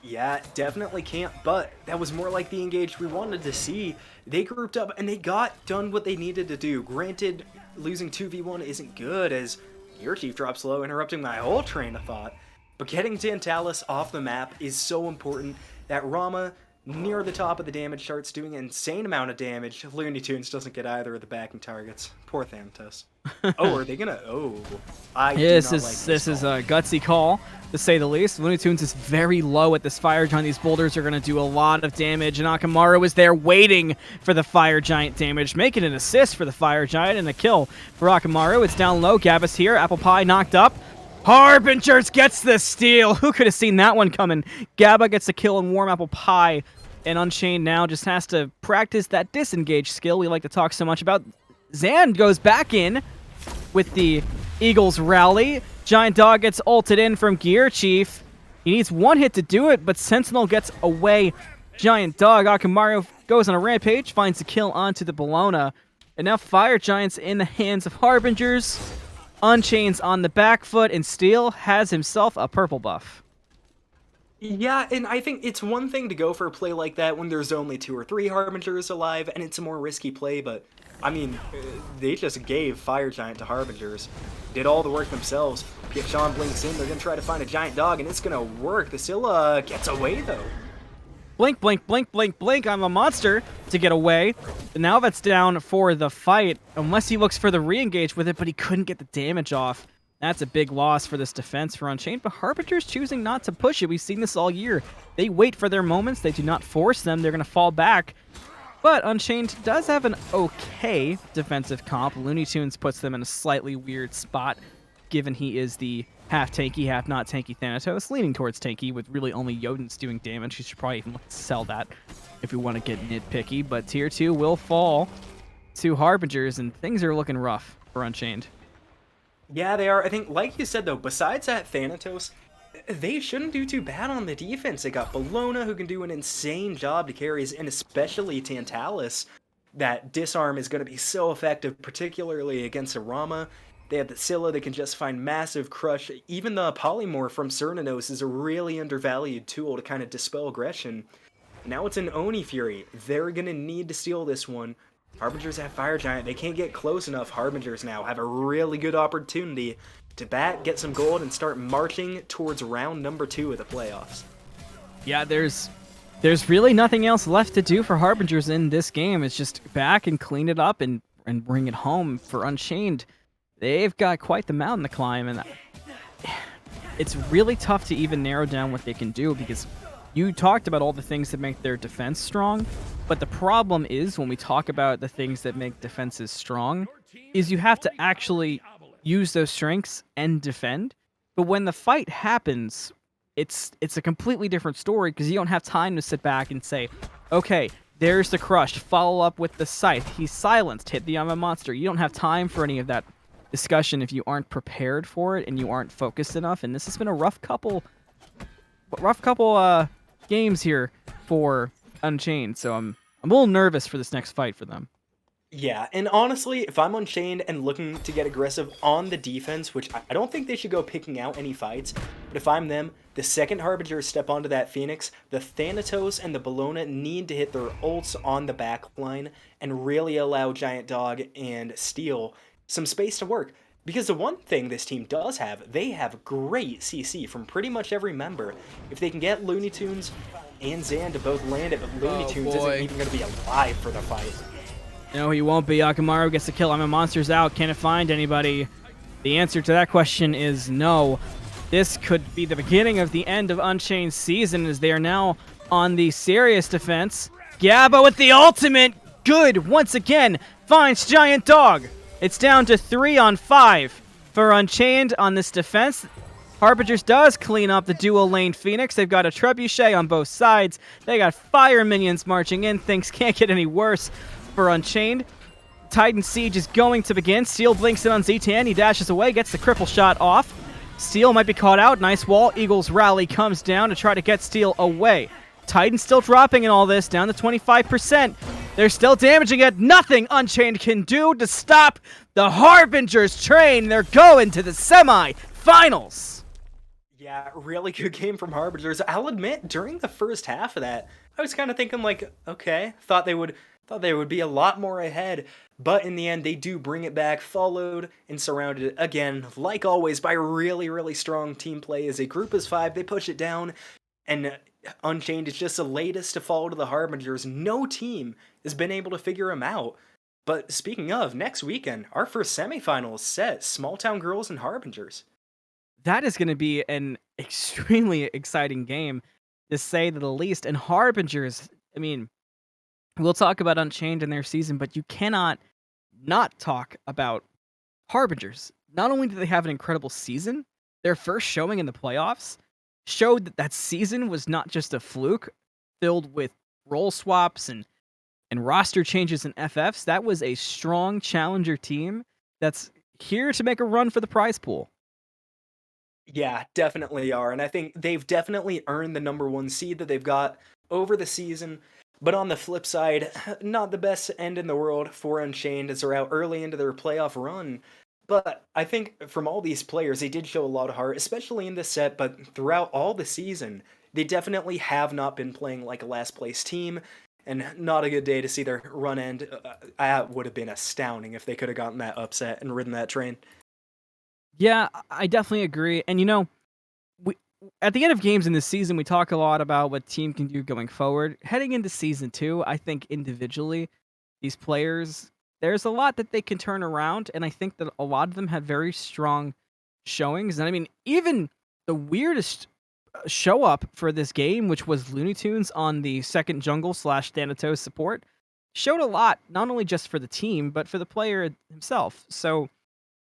Yeah, definitely can't, but that was more like the engage we wanted to see. They grouped up and they got done what they needed to do. Granted, losing 2v1 isn't good, as Gear Chief drops low, interrupting my whole train of thought. But getting Tantalus off the map is so important that Rama, near the top of the damage charts, doing an insane amount of damage. Looney Tunes doesn't get either of the backing targets. Poor Thanatos. Oh, are they gonna? Oh, I do This not like is this this is call. a gutsy call, to say the least. Looney Tunes is very low at this Fire Giant. These boulders are going to do a lot of damage, and Akamaru is there waiting for the Fire Giant damage, making an assist for the Fire Giant and a kill for Akamaru. It's down low. Gabba's here. Apple Pie knocked up. Harbingers gets the steal. Who could have seen that one coming? Gabba gets a kill and Warm Apple Pie, and Unchained now just has to practice that disengage skill we like to talk so much about. Zan goes back in with the Eagles rally. Giant Dog gets ulted in from Gear Chief. He needs one hit to do it, but Sentinel gets away. Giant Dog, Akamaru goes on a rampage, finds a kill onto the Bologna. And now Fire Giant's in the hands of Harbingers. Unchained's on the back foot, and Steel has himself a purple buff. Yeah, and I think it's one thing to go for a play like that when there's only 2 or 3 Harbingers alive, and it's a more risky play, but, I mean, they just gave Fire Giant to Harbingers. Did all the work themselves. Sean blinks in, they're gonna try to find a Giant Dog, and it's gonna work. The Scylla gets away, though. Blink, blink, blink, blink, blink. I'm a monster to get away. Now that's down for the fight, unless he looks for the re-engage with it, but he couldn't get the damage off. That's a big loss for this defense for Unchained, but Harbinger's choosing not to push it. We've seen this all year. They wait for their moments. They do not force them. They're going to fall back. But Unchained does have an okay defensive comp. Looney Tunes puts them in a slightly weird spot, given he is the half tanky, half not tanky Thanatos, leaning towards tanky with really only Jotun's doing damage. He should probably even sell that if we want to get nitpicky. But tier 2 will fall to Harbingers, and things are looking rough for Unchained. Yeah, they are. I think, like you said, though, besides that Thanatos, they shouldn't do too bad on the defense. They got Bologna, who can do an insane job to carries, and especially Tantalus. That disarm is going to be so effective, particularly against a Rama. They have the Scylla that can just find massive crush. Even the Polymorph from Cernanos is a really undervalued tool to kind of dispel aggression. Now it's an Oni Fury. They're going to need to steal this one. Harbingers have Fire Giant. They can't get close enough. Harbingers now have a really good opportunity to get some gold, and start marching towards round number 2 of the playoffs. Yeah, there's really nothing else left to do for Harbingers in this game. It's just back and clean it up and bring it home for Unchained. They've got quite the mountain to climb, and it's really tough to even narrow down what they can do, because you talked about all the things that make their defense strong, but the problem is when we talk about the things that make defenses strong is you have to actually use those strengths and defend. But when the fight happens, it's a completely different story, because you don't have time to sit back and say, okay, there's the crush, follow up with the scythe, he's silenced, hit the Yama monster. You don't have time for any of that discussion if you aren't prepared for it and you aren't focused enough. And this has been a rough couple games here for Unchained, so I'm a little nervous for this next fight for them. Yeah, and honestly, if I'm Unchained and looking to get aggressive on the defense, which I don't think they should go picking out any fights, but if I'm them, the second Harbingers step onto that Phoenix, the Thanatos and the Bologna need to hit their ults on the back line and really allow Giant Dog and Steel some space to work. Because the one thing this team does have, they have great CC from pretty much every member. If they can get Looney Tunes and Zan to both land it, but Looney Tunes isn't even going to be alive for the fight. No, he won't be. Akamaru gets the kill. I'm a monster's out. Can it find anybody? The answer to that question is no. This could be the beginning of the end of Unchained's season, as they are now on the serious defense. Gabba with the ultimate. Good. Once again, finds Giant Dog. It's down to 3 on 5 for Unchained on this defense. Harbingers does clean up the dual lane Phoenix. They've got a trebuchet on both sides. They got fire minions marching in. Things can't get any worse for Unchained. Titan Siege is going to begin. Steel blinks in on Zetan. He dashes away, gets the cripple shot off. Steel might be caught out. Nice wall. Eagles rally comes down to try to get Steel away. Titan still dropping in all this, down to 25%. They're still damaging it. Nothing Unchained can do to stop the Harbingers train. They're going to the semi-finals. Yeah, really good game from Harbingers. I'll admit, during the first half of that, I was kind of thinking, like, okay, thought they would Thought they would be a lot more ahead, but in the end, they do bring it back, followed and surrounded again, like always, by really, really strong team play. As a group is five, they push it down, and Unchained is just the latest to fall to the Harbingers. No team has been able to figure them out. But speaking of, next weekend, our first semifinal is set, Small Town Girls and Harbingers. That is going to be an extremely exciting game, to say the least. And Harbingers, I mean, we'll talk about Unchained in their season, but you cannot not talk about Harbingers. Not only do they have an incredible season, their first showing in the playoffs showed that that season was not just a fluke filled with role swaps and roster changes and FFs. That was a strong challenger team that's here to make a run for the prize pool. Yeah, definitely are. And I think they've definitely earned the number one seed that they've got over the season. But on the flip side, not the best end in the world for Unchained as they're out early into their playoff run. But I think from all these players, they did show a lot of heart, especially in this set, but throughout all the season, they definitely have not been playing like a last place team. And not a good day to see their run end. That would have been astounding if they could have gotten that upset and ridden that train. Yeah, I definitely agree. And we at the end of games in this season, we talk a lot about what team can do going forward. Heading into season 2, I think individually, these players, there's a lot that they can turn around, and I think that a lot of them have very strong showings. And I mean, even the weirdest show up for this game, which was Looney Tunes on the second jungle slash Thanatos support, showed a lot, not only just for the team, but for the player himself. So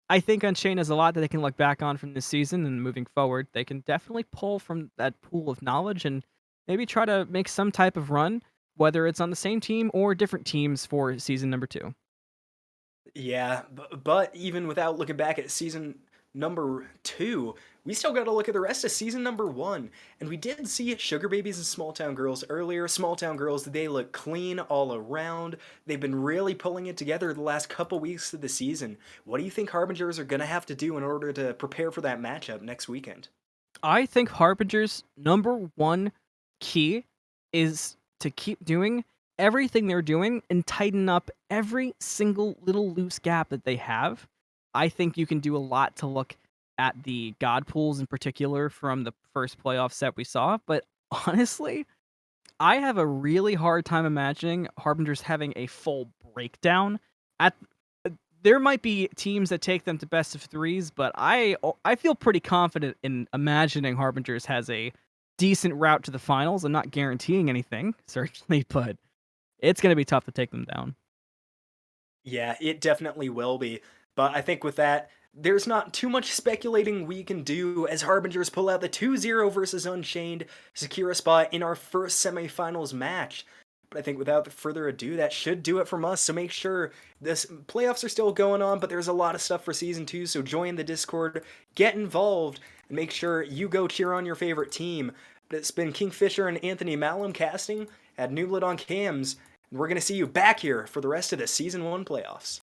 I think Unchained has a lot that they can look back on from this season, and moving forward, they can definitely pull from that pool of knowledge and maybe try to make some type of run, whether it's on the same team or different teams for season number 2. Yeah, but even without looking back at season number two, we still got to look at the rest of season number one. And we did see Sugar Babies and Small Town Girls earlier. Small Town Girls, they look clean all around. They've been really pulling it together the last couple weeks of the season. What do you think Harbingers are going to have to do in order to prepare for that matchup next weekend? I think Harbinger's number one key is to keep doing everything they're doing and tighten up every single little loose gap that they have. I think you can do a lot to look at the God pools in particular from the first playoff set we saw, but honestly, I have a really hard time imagining Harbingers having a full breakdown. At There might be teams that take them to best of threes, but I feel pretty confident in imagining Harbingers has a decent route to the finals. I'm not guaranteeing anything, certainly, but it's going to be tough to take them down. Yeah, it definitely will be. But I think with that, there's not too much speculating we can do as Harbingers pull out the 2-0 versus Unchained, secure a spot in our first semifinals match. But I think without further ado, that should do it from us. So make sure this playoffs are still going on, but there's a lot of stuff for season two. So join the Discord, get involved, and make sure you go cheer on your favorite team. But it's been Kingfisher and Anthony Malum casting at Nooblet on Cams, and we're gonna see you back here for the rest of the season one playoffs.